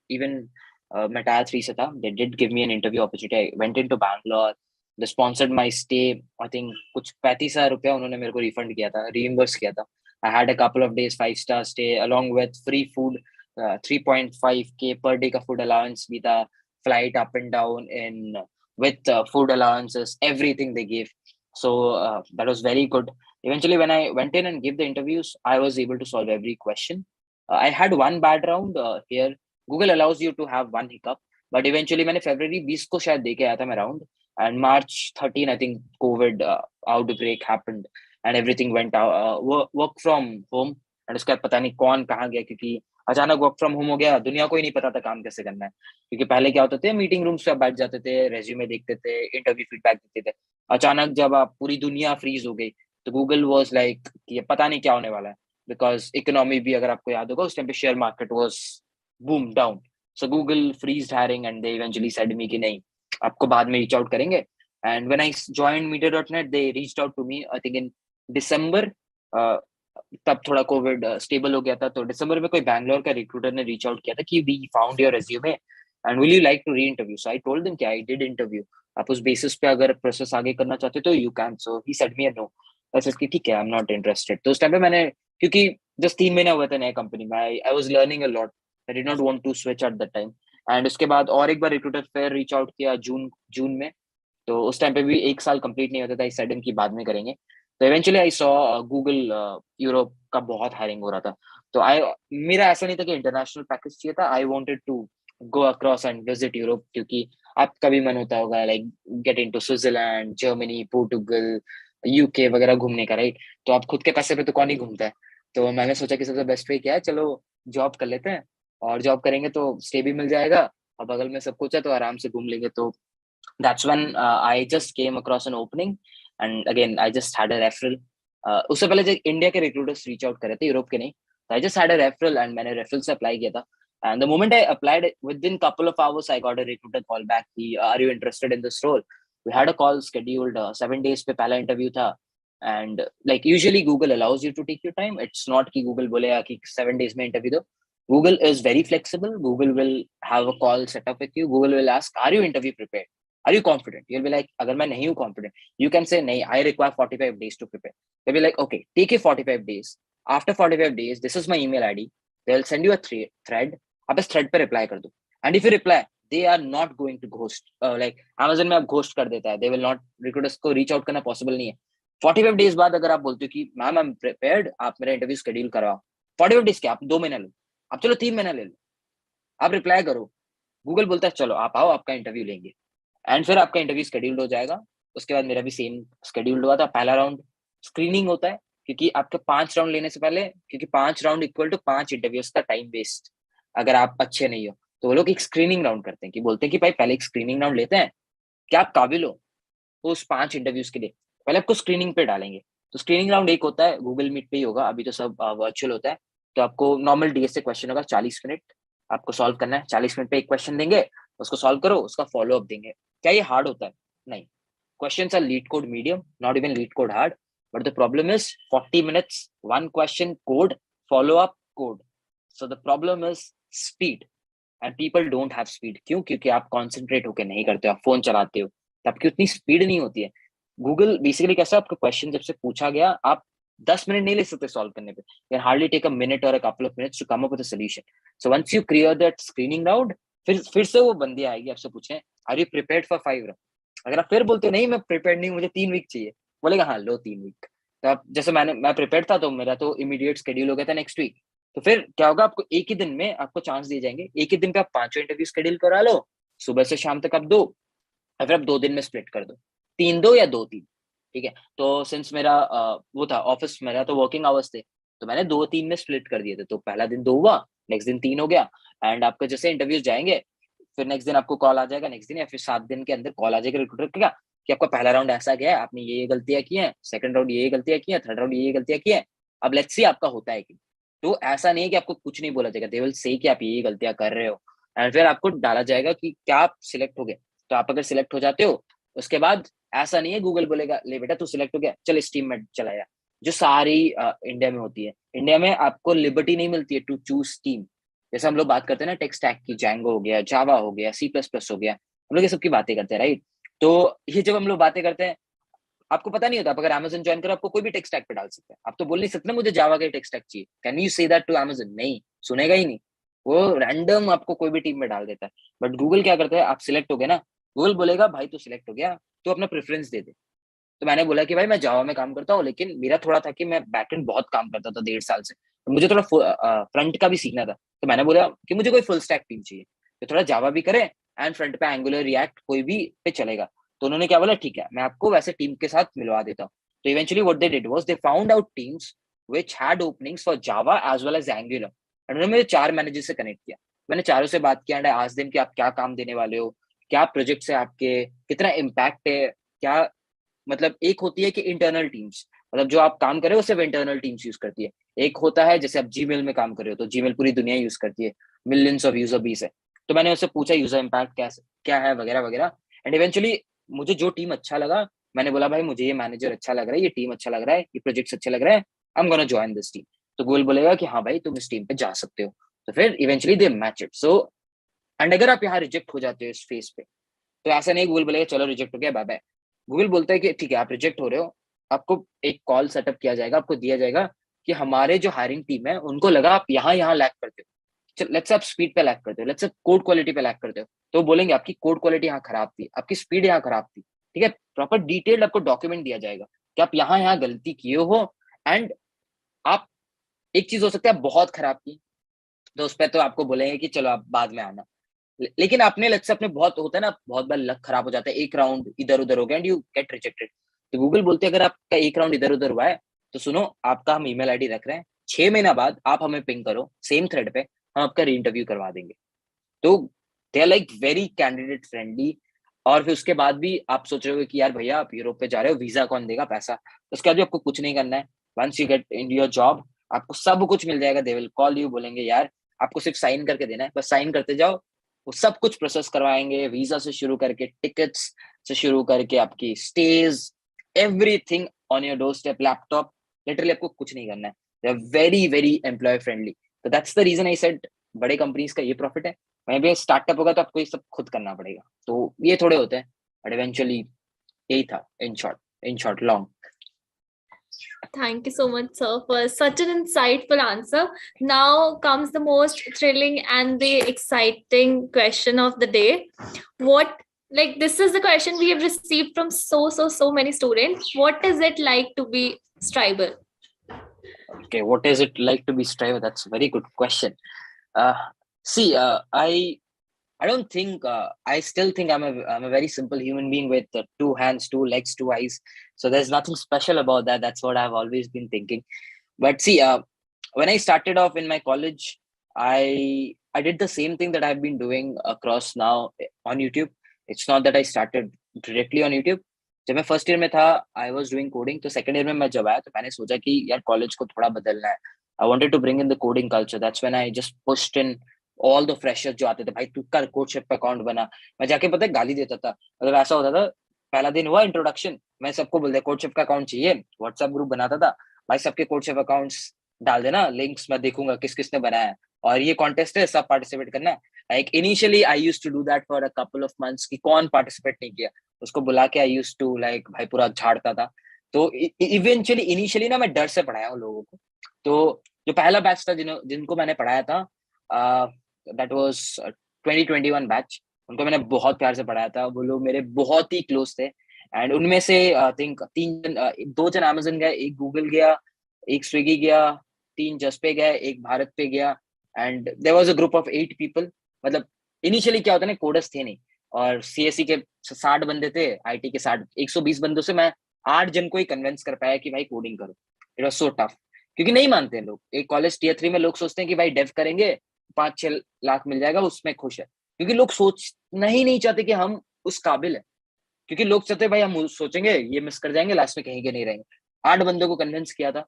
even मैं tyre 3 से था. They did give me an interview opportunity. I went into Bangalore. They sponsored my stay. I think कुछ 35,000 रुपया उन्होंने मेरे को refund किया था, रीइंबर्स किया था. I had a couple of days 5-star stay along with free food, 3.5K per day का food allowance भी था, flight up and down in with food allowances, everything they gave. So that was very good. Eventually, when I went in and gave the interviews, I was able to solve every question. I had one bad round here. Google allows you to have one hiccup, but eventually मैंने February 20 को शायद दे के आया था मैं round, and March 13 I think COVID outbreak happened and everything went out, work from home. And उसके बाद पता नहीं कौन कहाँ गया, क्योंकि अचानक वर्क फ्रॉम होम हो गया, दुनिया को ही नहीं पता था काम कैसे करना है. क्योंकि पहले क्या होते थे, मीटिंग रूम्स पे बैठ जाते थे, रेज्यूमे देखते थे, इंटरव्यू फीडबैक देते थे. अचानक जब आप पूरी दुनिया फ्रीज हो गई तो गूगल वाज लाइक कि ये पता नहीं क्या होने वाला है, बिकॉज इकोनॉमी भी अगर आपको याद होगा उस टाइम पे share market was boom down. So Google freeze hiring and they eventually said me कि नहीं, आपको बाद में रीच आउट करेंगे. And when I joined media.net, they reached out to me I think in December. तब थोड़ा Covid stable हो गया था, तो दिसंबर में कोई बैंगलोर का रिक्रूटर ने रीच आउट किया था कि we found your resume and will you like to re interview. So I told them कि आई डिड इंटरव्यू, आप उस बेसिस पे अगर प्रोसेस आगे करना चाहते तो you can. So he said me know. ऐसे कि ठीक है, आई एम नॉट इंटरेस्टेड. तो उस टाइम पे मैंने, क्योंकि जस्ट 3 महीने हुए थे नए कंपनी में, I was learning a lot, I did not want to switch at that time. And उसके बाद और एक बार रिक्रूटर फिर रीच आउट किया जून में. तो उस टाइम पे भी 1 साल कंप्लीट नहीं होता था, इस सडन की बाद में करेंगे. तो eventually I saw Google Europe का बहुत हायरिंग हो रहा था. तो मेरा ऐसा नहीं था कि इंटरनेशनल पैकेज चाहिए था. I wanted to go across and visit Europe, क्योंकि आपका भी मन होता होगा like get into Switzerland, Germany, Portugal, UK वगैरह घूमने का, राइट. तो आप खुद के पैसे पे तो कौन ही घूमता है. तो मैंने सोचा कि सबसे बेस्ट वे क्या है, चलो जॉब कर लेते हैं, और जॉब करेंगे तो स्टे भी मिल जाएगा और बगल में सब कुछ है, तो आराम से घूम लेंगे. तो that's when I just came across an opening, and again I just had a referral. उससे पहले जो इंडिया के रिक्रूटर्स रीच आउट करे थे, यूरोप के नहीं. So I just had a referral and मैंने referral से अप्लाई किया था. And the moment I applied, within couple of hours I got a recruiter call back. Are you interested in this role? We had a call scheduled 7 days पे पहला interview था. And like usually Google allows you to take your time. It's not कि Google बोलेगा कि 7 days में interview दो. Google is very flexible. Google will have a call set up with you. Google will ask, are you interview prepared? Are you confident? You'll be like, अगर मैं नहीं हूँ confident, you can say, नहीं, I require 45 days to prepare. They'll be like, okay, take your 45 days. After 45 days, this is my email ID. They'll send you a thread. आप इस thread पे reply कर दो. And if you reply, they are not going to ghost. Like Amazon में आप ghost कर देता है. They will not, recruiters को reach out करना possible नहीं है. 45 days बाद अगर आप बोलते हो कि मैम आई एम प्रिपेयर्ड, आप मेरा इंटरव्यू शेड्यूल करवाओ. 45 days क्या, आप 2 महीना लो, आप चलो 3 महीना ले लो, आप रिप्लाई करो. गूगल बोलता है चलो आप आओ, आपका इंटरव्यू लेंगे. एंड फिर आपका इंटरव्यू शेड्यूल्ड हो जाएगा. उसके बाद मेरा भी सेम शेड्यूल्ड हुआ था. पहला राउंड स्क्रीनिंग होता है, क्योंकि आपके 5 राउंड लेने से पहले, क्योंकि 5 राउंड इक्वल टू 5 इंटरव्यूज का टाइम वेस्ट अगर आप अच्छे नहीं हो. तो वो लोग एक स्क्रीनिंग राउंड करते हैं कि बोलते हैं कि भाई पहले एक स्क्रीनिंग राउंड लेते हैं, क्या आप काबिल हो तो उस 5 इंटरव्यूज के लिए पहले आपको स्क्रीनिंग पे डालेंगे. तो स्क्रीनिंग राउंड एक होता है, गूगल मीट पे ही होगा, अभी तो सब वर्चुअल होता है. तो आपको नॉर्मल डीएस से क्वेश्चन होगा, 40 मिनट आपको सॉल्व करना है. 40 मिनट पे एक क्वेश्चन देंगे, उसको सॉल्व करो, उसका फॉलो अप देंगे. क्या ये हार्ड होता है? नहीं. Questions are lead code medium, not even lead code hard. But the problem is 40 minutes, one question code, follow up code. So the problem is speed. And people don't have speed. क्यों? क्योंकि आप concentrate होकर नहीं करते हो, आप phone चलाते हो, तो आपकी उतनी स्पीड नहीं होती है. गूगल बेसिकली कैसा, आपका क्वेश्चन जब से पूछा गया, आप 10 मिनट नहीं ले सकते सॉल्व करने पे. Can hardly take a minute और a couple of minutes to come up with a solution. So once you clear that screening round, फिर से वो बंदी आएगी आपसे पूछे are you prepared for 5 round. अगर आप फिर बोलते नहीं मैं प्रिपेयर्ड नहीं, मुझे 3 वीक चाहिए, बोलेगा हाँ लो 3 वीक. तो आप जैसे मैं प्रिपेयर्ड था, तो मेरा तो इमीडिएट शेड्यूल हो गया था नेक्स्ट वीक. तो फिर क्या होगा, आपको एक ही दिन में आपको चांस दिए जाएंगे, एक ही दिन पे आप 5 इंटरव्यू शेड्यूल करा लो, सुबह से शाम तक आप दो, और फिर आप 2 दिन में स्प्लिट कर दो, 3 2 या 2 3. ठीक है. तो सिंस मेरा वो था ऑफिस, मेरा तो वर्किंग आवर्स थे, तो मैंने 2 3 में स्प्लिट कर दिए थे. तो पहला दिन 2 हुआ, नेक्स्ट दिन 3 हो गया. एंड आपका जैसे इंटरव्यूज जाएंगे, फिर नेक्स्ट दिन आपको कॉल आ जाएगा, नेक्स्ट दिन या फिर 7 दिन के अंदर कॉल आ जाएगा रिक्रूटर का कि आपका पहला राउंड ऐसा गया है, आपने ये गलतियां की हैं, सेकंड राउंड ये गलतियां की हैं, थर्ड राउंड ये गलतियां की हैं, अब लेट्स सी आपका होता है कि. तो ऐसा नहीं है कि आपको कुछ नहीं बोला जाएगा, दे विल से कि आप ये गलतियां कर रहे हो, एंड फिर आपको डाला जाएगा कि क्या आप सिलेक्ट हो गए. तो आप अगर सिलेक्ट हो जाते हो, उसके बाद ऐसा नहीं है गूगल बोलेगा ले बेटा तू सिलेक्ट हो गया, चल इस टीम में चला जा, जो सारी इंडिया में होती है. इंडिया में आपको लिबर्टी नहीं मिलती है टू चूज टीम. जैसे हम लोग बात करते हैं ना टेक स्टैक की, जैंगो हो गया, जावा हो गया, सी प्लस प्लस हो गया, हम लोग ये सब की बातें करते हैं, राइट. तो ये जब हम लोग बातें करते हैं, आपको पता नहीं होता, आप अगर अमेजन ज्वाइन करो आपको कोई भी टेक स्टैक पे डाल सकते हैं. आप तो बोल नहीं सकते ना मुझे जावा का टेक स्टैक चाहिए, can you say that to Amazon? नहीं, सुनेगा ही नहीं. वो रैंडम आपको कोई भी टीम में डाल देता है. बट गूगल क्या करता है, आप सिलेक्ट हो गए ना, गूगल बोलेगा भाई तू सिलेक्ट हो गया, तो अपना प्रेफरेंस दे दे. तो मैंने बोला कि भाई मैं जावा में काम करता हूँ, लेकिन मेरा थोड़ा था कि मैं बैकएंड बहुत काम करता था 1.5 साल से, तो मुझे थोड़ा फ्रंट का भी सीखना था. तो मैंने बोला कि मुझे कोई फुल स्टैक टीम चाहिए, तो थोड़ा जावा भी करे एंड फ्रंट पे एंगुलर रिएक्ट कोई भी पे चलेगा. तो उन्होंने क्या बोला, ठीक है मैं आपको वैसे टीम के साथ मिलवा देता हूँ. तो eventually what they did was they found out teams which had openings for Java as well as Angular. उन्होंने मेरे 4 मैनेजर से कनेक्ट किया. मैंने चारों से बात किया एंड आई आस्क्ड देम कि आप क्या काम देने वाले हो, क्या प्रोजेक्ट्स है आपके, कितना इम्पैक्ट है, क्या मतलब. एक होती है कि इंटरनल टीम्स, मतलब जो आप काम कर रहे हो सिर्फ इंटरनल टीम्स यूज करती है. एक होता है जैसे आप जीमेल में काम कर रहे हो, तो जीमेल पूरी दुनिया यूज करती है, मिलियंस ऑफ यूजर बेस है. तो मैंने उससे पूछा यूजर इम्पैक्ट क्या है वगैरह वगैरह. एंड इवेंचुअली मुझे जो टीम अच्छा लगा, मैंने बोला भाई मुझे ये मैनेजर अच्छा लग रहा है, ये टीम अच्छा लग रहा है, ये प्रोजेक्ट्स अच्छे लग रहे हैं, I am gonna join this team. तो गूगल बोलेगा कि हाँ भाई तुम इस टीम पे जा सकते हो. तो फिर eventually they match it. So and अगर आप यहाँ रिजेक्ट हो जाते हो इस फेज पे, तो ऐसा नहीं गूगल बोलेगा चलो रिजेक्ट हो गया बाय बाय. गूगल बोलता है कि ठीक है आप रिजेक्ट हो रहे हो, आपको एक कॉल सेटअप किया जाएगा, आपको दिया जाएगा कि हमारे जो हायरिंग टीम है उनको लगा आप यहाँ लैक करते हो, लेट्स आप स्पीड पे लैक करते हो, लेट्स कोड क्वालिटी पे लैक करते हो, तो बोलेंगे आपकी कोड क्वालिटी यहाँ खराब थी, आपकी स्पीड यहाँ खराब थी. ठीक है, प्रॉपर डिटेल्ड आपको डॉक्यूमेंट दिया जाएगा कि आप यहाँ गलती किए हो. एंड आप एक चीज हो सकता है आप बहुत खराब की, तो उस पर तो आपको बोलेंगे कि चलो आप बाद में आना. लेकिन आपने लग से अपने बहुत होता है ना, बहुत बार लक खराब हो जाता है, एक राउंड इधर उधर हो गया एंड यू गेट रिजेक्टेड. तो गूगल बोलते हैं अगर आपका एक राउंड इधर उधर हुआ है, तो सुनो आपका हम ईमेल आईडी रख रहे हैं, 6 महीना बाद आप हमें पिंग करो सेम थ्रेड पे, हम आपका री इंटरव्यू करवा देंगे. तो they are like very candidate friendly. और फिर उसके बाद भी आप सोच रहे हो कि यार भैया आप यूरोप पे जा रहे हो, वीजा कौन देगा पैसा, उसके बाद भी आपको कुछ नहीं करना है. Once you get in your job आपको सब कुछ मिल जाएगा. दे विल कॉल यू, बोलेंगे यार आपको सिर्फ साइन करके देना है, बस साइन करते जाओ, वो सब कुछ प्रोसेस करवाएंगे, वीजा से शुरू करके टिकट्स से शुरू करके आपकी stage, everything on your door step, laptop, literally आपको कुछ नहीं करना है. They are very very employ friendly. तो that's the reason I said बड़े कंपनीज का ये प्रॉफिट है. वहीं पे स्टार्टअप होगा तो आपको ये सब खुद करना पड़ेगा. तो ये थोड़े होते हैं, बट इवेंचुअली यही था in short long. Thank you so much, sir, for such an insightful answer. Now comes the most thrilling and the exciting question of the day. This is the question we have received from so many students. What is it like to be Striber? Okay, what is it like to be Striber? That's a very good question. I don't think I still think I'm a very simple human being with 2 hands, 2 legs, 2 eyes. So there's nothing special about that. That's what I've always been thinking. But see, when I started off in my college, I did the same thing that I've been doing across now on YouTube. It's not that I started directly on YouTube. जब मैं first year में था I was doing coding. तो second year में मैं जब आया तो मैंने सोचा कि यार कॉलेज को थोड़ा बदलना है. I wanted to bring in the coding culture. That's when I just pushed in all the freshers जो आते थे, भाई तू कर कोडशिप पे अकाउंट बना. मैं जाके पता है गाली देता था. मतलब ऐसा होता था, पहला दिन हुआ इंट्रोडक्शन, मैं सबको बोल दिया कोडशिप का अकाउंट चाहिए. व्हाट्सएप ग्रुप बनाता था, भाई सबके कोडशिप अकाउंट्स डाल देना लिंक्स, मैं देखूंगा किस किसने बनाया है. और ये कॉन्टेस्ट है, सब पार्टिसिपेट करना। Like initially I used to do that for a couple of months कि कौन पार्टिसिपेट नहीं किया उसको बुला के आई यूज्ड टू लाइक भाई पूरा झाड़ता था। तो इवेंचुअली इनिशियली ना मैं डर से पढ़ाया हूँ लोगों को। तो जो पहला बैच था जिनको मैंने पढ़ाया था, दैट वाज 2021 बैच, उनको मैंने बहुत प्यार से पढ़ाया था। वो लोग मेरे बहुत ही क्लोज थे एंड उनमें से आई थिंक 2 जन अमेजन गए, एक गूगल गया, एक स्विगी गया, 3 जस्ट पे गए, एक भारत पे गया and there was a group of 8 people. मतलब इनिशियली क्या होता है ना, कोडर्स थे नहीं और सीएससी के 60 बंदे थे, आईटी के 120 बंदों से मैं 8 जन को ही कन्विंस कर पाया कि भाई कोडिंग करो। इट वाज सो टफ क्योंकि नहीं मानते हैं लोग। एक कॉलेज टीयर 3 में लोग सोचते हैं कि भाई डेव करेंगे 5-6 लाख मिल जाएगा, उसमें खुश है, क्योंकि लोग सोचना ही नहीं चाहते कि हम उस काबिल है। क्योंकि लोग चाहते हैं भाई हम सोचेंगे ये मिस कर जाएंगे, लास्ट में कहीं के नहीं रहेंगे। 8 बंदों को कन्विंस किया था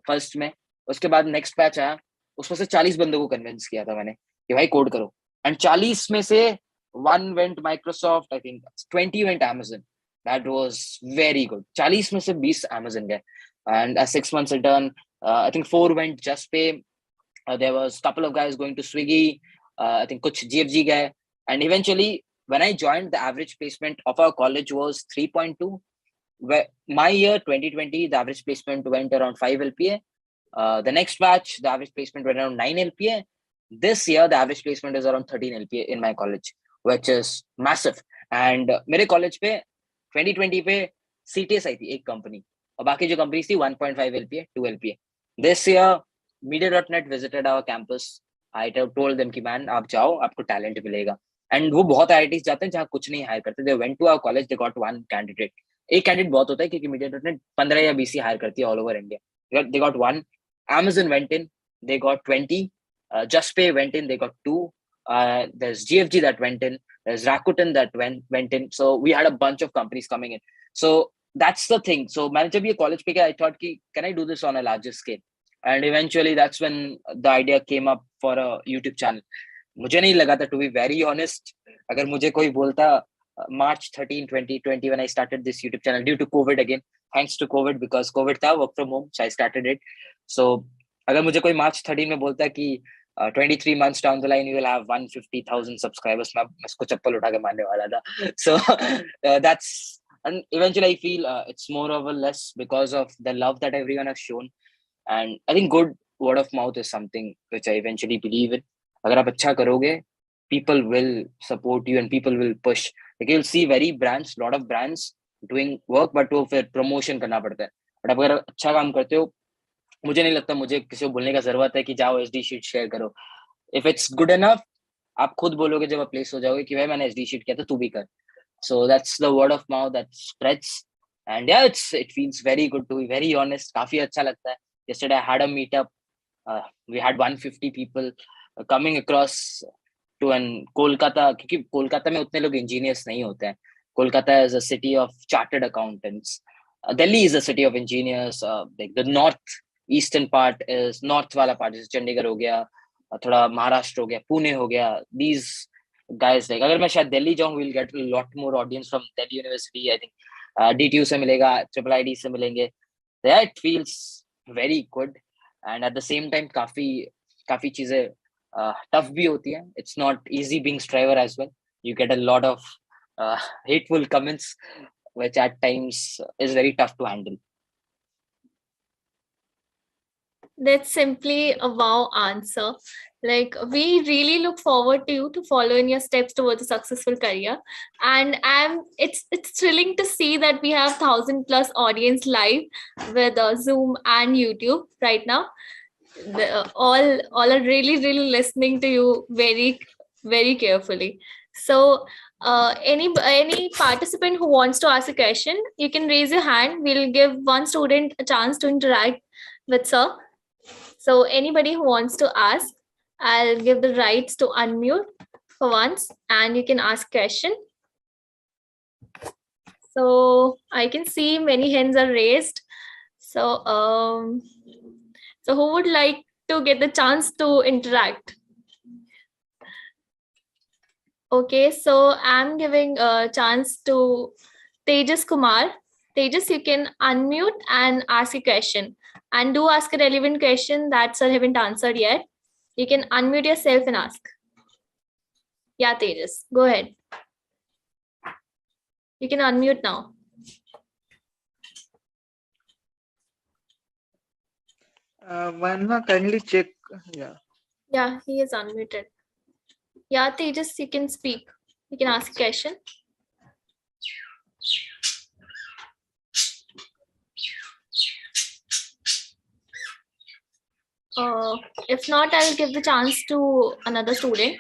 फर्स्ट में। उसके बाद नेक्स्ट बैच आया, उसमें से 40 बंदों को कन्विंस किया था मैंने कि भाई कोड करो एंड 40 में से 1 went Microsoft, I think 20 went Amazon. That was very good. 40 में से 20 Amazon गए and a 6 months intern, I think 4 went Just Pay. There was couple of guys going to Swiggy. I think kuch GFG guy. And eventually, when I joined, the average placement of our college was 3.2. Where my year 2020, the average placement went around 5 LPA. The next batch, the average placement went around 9 LPA. This year, the average placement is around 13 LPA in my college, which is massive. And मेरे college पे 2020 पे CTS आई थी एक company, और बाकी जो companies थी 1.5 LPA, 2 LPA. This year, Media.net visited our campus. I told them कि man आप जाओ, आपको talent मिलेगा. And वो बहुत IITs जाते हैं जहाँ कुछ नहीं hire करते. They went to our college, they got 1 candidate. एक candidate बहुत होता है क्योंकि Media.net 15 या 20 hire करती है all over India. They got 1. Amazon went in, they got 20. Just Pay went in, they got 2. There's GFG that went in. There's Rakuten that went in. So we had a bunch of companies coming in. So that's the thing. So मैंने जब ये college पे गया, I thought कि can I do this on a larger scale? And eventually that's when the idea came up for a YouTube channel. मुझे नहीं लगा था, to be very honest, अगर मुझे कोई बोलता March 13, 2020 when I started this YouTube channel due to COVID again, thanks to COVID, because COVID था, work from home, so I started it. So अगर मुझे कोई March 13 में बोलता कि 23 months down the line you will have 150,000 subscribers, मैं इसको चप्पल उठा के मारने वाला था. So that's, and eventually I feel it's more or less because of the love that everyone has shown. And I think good word of mouth is something which I eventually believe in. अगर आप अच्छा करोगे, people will support you and people will push. Like you'll see lot of brands doing work, but वो फिर promotion करना पड़ता है. But अगर अच्छा काम करते हो, मुझे नहीं लगता मुझे किसी को बोलने का जरूरत है कि जाओ SD sheet share करो. If it's good enough, आप खुद बोलोगे जब आप place हो जाओगे कि भाई मैंने SD sheet किया था, तू भी कर. So that's the word of mouth that spreads. And yeah, it feels very good, to be very honest. काफी अच्छा लगता है. Yesterday I had a meetup. We had 150 people coming across to an Kolkata, क्योंकि कोलकाता में उतने लोग engineers नहीं होते हैं. Kolkata is a city of chartered accountants. Delhi is a city of engineers. Like the northeastern part is north वाला part, जैसे चंडीगढ़ हो गया, थोड़ा महाराष्ट्र हो गया, पुणे हो गया. These guys, like अगर मैं शायद दिल्ली जाऊँ, we'll get a lot more audience from Delhi University. I think DTU से मिलेगा, IIIT से मिलेंगे. Yeah, it feels very good, and at the same time काफी चीजें tough भी होती है. It's not easy being striver as well. You get a lot of hateful comments, which at times is very tough to handle. That's simply a wow answer. Like, we really look forward to you to follow in your steps towards a successful career. And it's thrilling to see that we have 1,000+ audience live with Zoom and YouTube right now. All are really listening to you very, very carefully. So any participant who wants to ask a question, you can raise your hand. We'll give one student a chance to interact with sir. So anybody who wants to ask, I'll give the rights to unmute for once, and you can ask question. So I can see many hands are raised. So so who would like to get the chance to interact? Okay, so I'm giving a chance to Tejas Kumar. Tejas, you can unmute and ask a question. And do ask a relevant question that sir haven't answered yet. You can unmute yourself and ask. Yeah, Tejas, go ahead. You can unmute now. Vanna, kindly check. Yeah. Yeah, he is unmuted. Yeah, Tejas, you can speak. You can ask a question. If not, I'll give the chance to another student.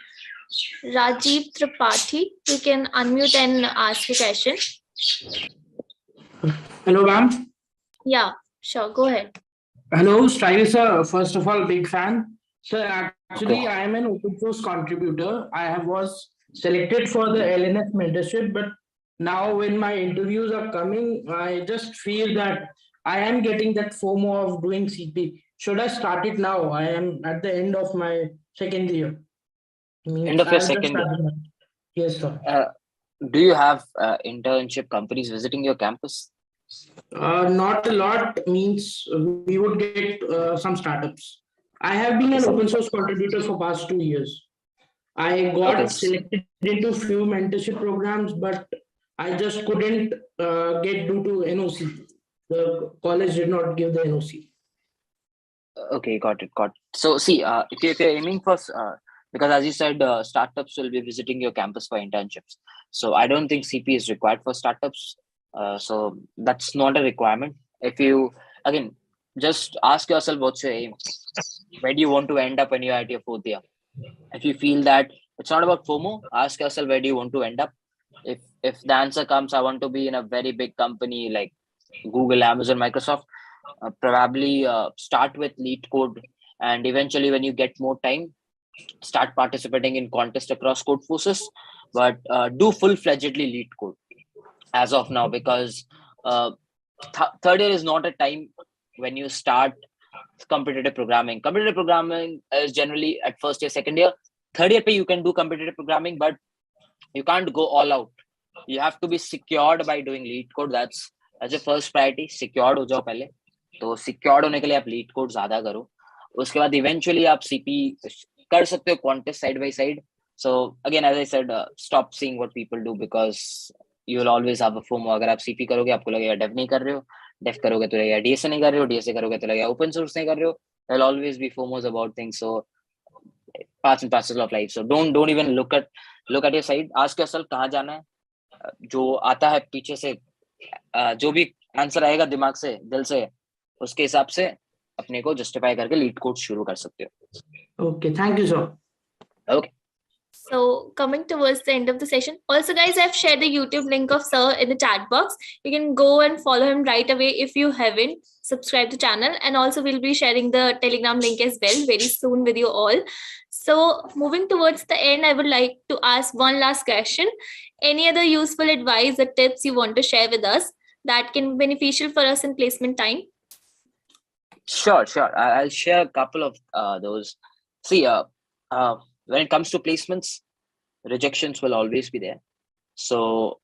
Rajiv Tripathi, you can unmute and ask a question. Hello, ma'am. Yeah, sure, go ahead. Hello, Style sir. First of all, big fan. Sir, actually, I am an open source contributor. Was selected for the LNF mentorship, but now when my interviews are coming, I just feel that I am getting that FOMO of doing CP. Should I start it now? I am at the end of my second year. End of your second year. Yes, sir. Do you have internship companies visiting your campus? Not a lot, means we would get some startups. I have been an open source contributor for past 2 years. I got selected into few mentorship programs, but I just couldn't get due to NOC. The college did not give the NOC. Okay, got it. So see, if you're aiming for, because as you said, startups will be visiting your campus for internships. So I don't think CP is required for startups. So that's not a requirement. If you, again, just ask yourself what's your aim. Where do you want to end up when you're at your 4th year? If you feel that it's not about FOMO, ask yourself where do you want to end up. If the answer comes, I want to be in a very big company like Google, Amazon, Microsoft, probably start with lead code, and eventually when you get more time, start participating in contests across code forces, but do full-fledgedly lead code as of now, because third year is not a time when you start competitive programming. Competitive programming is generally at first year, second year. Third year you can do competitive programming, but you can't go all out. You have to be secured by doing lead code. That's your first priority. Secured हो जाओ पहले. तो secured होने के लिए आप lead code ज़्यादा करो. उसके बाद eventually आप CP कर सकते हो contest side by side. So again, as I said, stop seeing what people do, because you will always have a FOMO. अगर आप CP करोगे आपको लगेगा dev नहीं कर रहे हो, dev करोगे तो लगेगा DSA नहीं कर रहे हो, DSA करोगे तो लगेगा open source नहीं कर रहे हो. There will always be FOMOs about things. So parts and parcels of life. So don't even look at your side. Ask yourself कहाँ जाना है. जो आता है पीछे से, जो भी आंसर आएगा दिमाग से, दिल से, उसके हिसाब से अपने को जस्टिफाई करके लीड कोड शुरू कर सकते हो. Okay, thank you, sir. Okay. So coming towards the end of the session, also guys, I've shared the YouTube link of Sir in the chat box. You can go and follow him right away if you haven't subscribed to the channel, and also we'll be sharing the Telegram link as well very soon with you all. So moving towards the end, I would like to ask one last question. Any other useful advice or tips you want to share with us that can be beneficial for us in placement time? Sure. I'll share a couple of those. See, when it comes to placements, rejections will always be there. So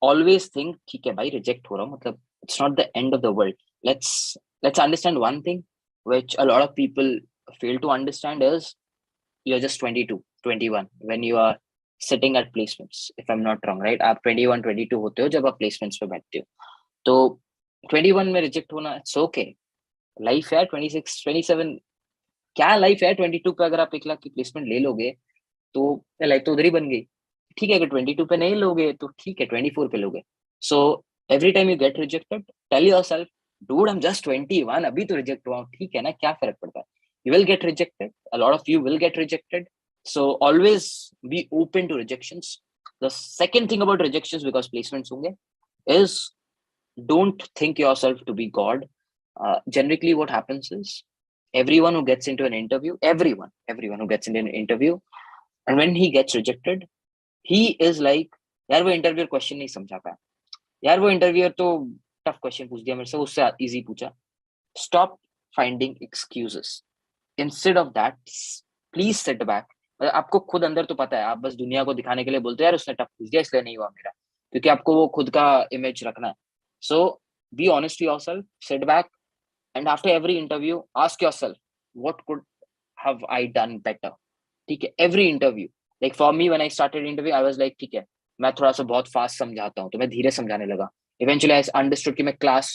always think, ठीक है भाई, reject हो रहा हूँ, मतलब it's not the end of the world. Let's understand one thing, which a lot of people fail to understand, is you're just 22, 21 when you are sitting at placements, if I'm not wrong, right? आप 21, 22 होते हो जब आप placements पे बैठते हो. तो 21 में reject होना, it's okay. Life है 26, 27, क्या लाइफ है 22 पे. अगर आप 1 लाख की प्लेसमेंट ले लोगे तो लाइफ तो उधर ही बन गई. ठीक है, अगर 22 पे नहीं लोगे तो ठीक है 24 पे लोगे. So every time you get rejected, tell yourself, dude I am just 21, अभी तो रिजेक्ट हुआ हूं, ठीक है ना, क्या फर्क पड़ता है. You will get rejected, a lot of you will get rejected. So always be open to rejections. The second thing about rejections, because placements होंगे, is don't think yourself to be god. Generally what happens is everyone who gets into an interview, everyone who gets into an interview, and when he gets rejected, he is like, यार वो interviewer question नहीं समझा पाया, यार वो interviewer तो tough question पूछ दिया मेरे से, उससे इजी पूछा. Stop finding excuses. Instead of that, please sit back. आपको खुद अंदर तो पता है, आप बस दुनिया को दिखाने के लिए बोलते हो यार उसने टफ पूछ दिया इसलिए नहीं हुआ मेरा, क्योंकि आपको वो खुद का इमेज रखना है. So be honest to yourself, sit back, and after every interview ask yourself what could have I done better? ठीक है, every interview. Like for me, when I started interview, I was like, ठीक है, मैं थोड़ा सा बहुत fast समझाता हूँ, तो मैं धीरे समझाने लगा. Eventually, I understood कि मैं class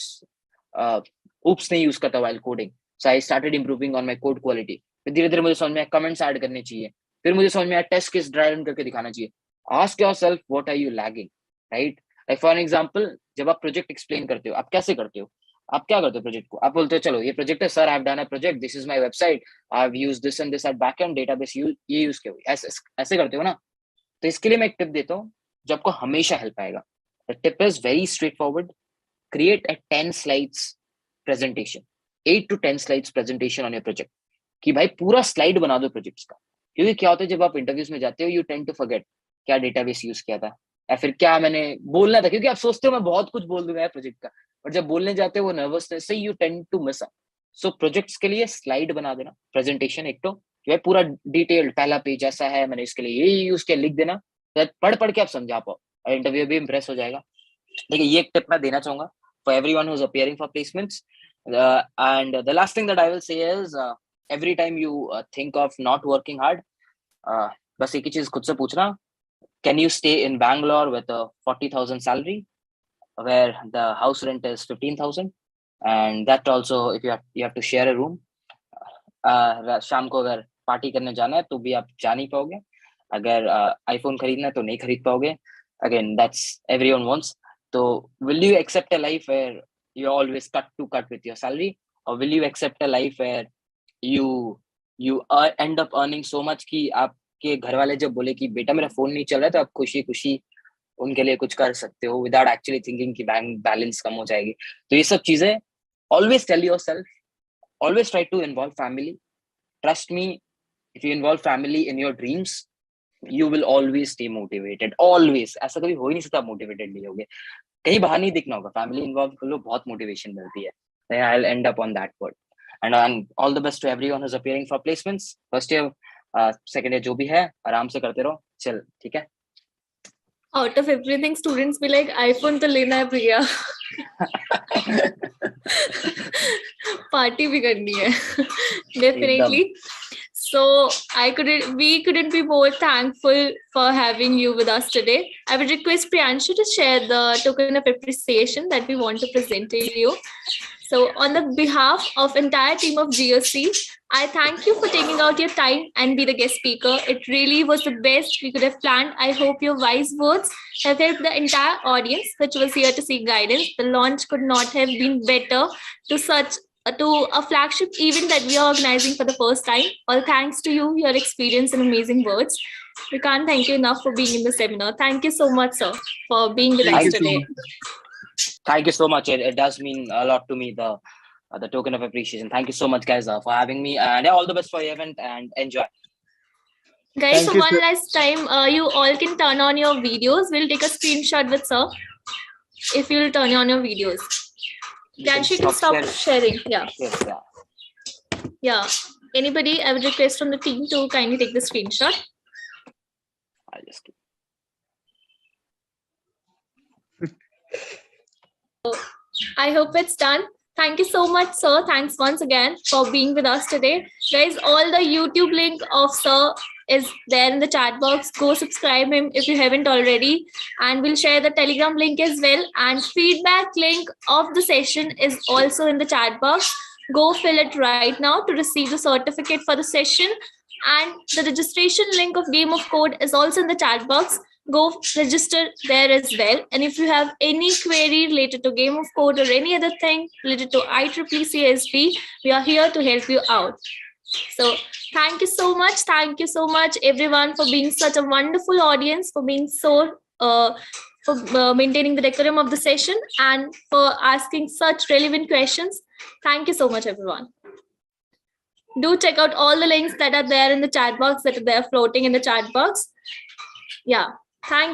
oops नहीं use करता while coding. So I started improving on my code quality. फिर धीरे धीरे मुझे समझ में comments add करने चाहिए. फिर मुझे समझ में आया टेस्ट केस ड्राई रन करके दिखाना चाहिए. Ask yourself what are you lagging, right? Like for an example, जब आप प्रोजेक्ट एक्सप्लेन करते हो, आप कैसे करते हो? आप क्या करते हो प्रोजेक्ट को? आप बोलते हो चलो ये प्रोजेक्ट है sir, I have done a project, this is my website, I have used this and this eight backend database, ये यूज किया. ऐसे करते हो ना? तो इसके लिए मैं एक टिप देता हूँ जो आपको हमेशा हेल्प आएगा. The tip is very straight forward. Create a 10 slides presentation, 8 to 10 slides presentation on your project. कि भाई पूरा स्लाइड बना दो प्रोजेक्ट्स का. क्योंकि क्या होता है जब आप इंटरव्यूज में जाते हो, यू टेंड टू फॉरगेट क्या डेटाबेस यूज किया था या फिर क्या मैंने बोलना था, क्योंकि आप सोचते हो मैं बहुत कुछ बोल दूंगा प्रोजेक्ट का, और जब बोलने जाते हो वो नर्वसनेस से you tend to miss out. So projects के लिए स्लाइड बना देना, प्रेजेंटेशन एक तो जो है पूरा डिटेल्ड, पहला पेज ऐसा है, मैंने इसके लिए ये यूज किया, लिख देना, पढ़ पढ़ के आप समझा पाओ और इंटरव्यू भी इंप्रेस हो जाएगा. देखिए ये एक टिप मैं देना चाहूंगा for everyone who is appearing for placements. And the last thing that I will say is every time you think of not working hard, बस एक ही चीज खुद से पूछना, can you stay in Bangalore with a 40,000 salary where the house rent is 15,000, and that also if you have to share a room. शाम को अगर party करने जाना है तो भी आप जा नहीं पाओगे, अगर आईफोन खरीदना है तो नहीं खरीद पाओगे. Again, that's everyone wants. So will you accept a life where you always cut with your salary, or will you accept a life where you end up earning so much कि आपके घर वाले जब बोले कि बेटा मेरा फोन नहीं चल रहा है तो आप खुशी खुशी उनके लिए कुछ कर सकते हो विदाउट एक्चुअली थिंकिंग कि बैंक बैलेंस कम हो जाएगी. तो ये सब चीजें always tell yourself, always try to involve family. Trust me, if you involve family in your dreams you will always stay motivated. Always, ऐसा कभी हो ही नहीं सकता मोटिवेटेड नहीं होगे, कहीं बाहर नहीं दिखना होगा, फैमिली इन्वॉल्व कर लो, बहुत मोटिवेशन मिलती है. I will and up on that word. And all the best to everyone who's appearing for placements. First year, second year जो भी है आराम से करते रहो. चल ठीक है. Out of everything, students be like, iPhone तो लेना है भैया. पार्टी भी करनी है. Definitely. So we couldn't be more thankful for having you with us today. I would request Priyanshu to share the token of appreciation that we want to present to you. So on the behalf of entire team of GOC, I thank you for taking out your time and be the guest speaker. It really was the best we could have planned. I hope your wise words have helped the entire audience which was here to seek guidance. The launch could not have been better to a flagship event that we are organizing for the first time. All thanks to you, your experience and amazing words. We can't thank you enough for being in the seminar. Thank you so much, sir, for being with us today. Thank you so much. It does mean a lot to me, the token of appreciation. Thank you so much, guys, for having me. And all the best for your event and enjoy. Guys, so one last time, you all can turn on your videos. We'll take a screenshot with sir if you'll turn on your videos. Then she can stop sharing. Yeah. Yes, yeah. Yeah. Anybody, I would request from the team to kindly take the screenshot. I'll just keep. I hope it's done. Thank you so much, sir. Thanks once again for being with us today. Guys, all the YouTube link of sir is there in the chat box. Go subscribe him if you haven't already. And we'll share the Telegram link as well. And feedback link of the session is also in the chat box. Go fill it right now to receive the certificate for the session. And the registration link of Game of Code is also in the chat box. Go register there as well. And if you have any query related to Game of Code or any other thing related to IEEE CSP, we are here to help you out. So thank you so much. Thank you so much, everyone, for being such a wonderful audience, for being so for maintaining the decorum of the session and for asking such relevant questions. Thank you so much, everyone. Do check out all the links that are there in the chat box, that are there floating in the chat box. Yeah. Thank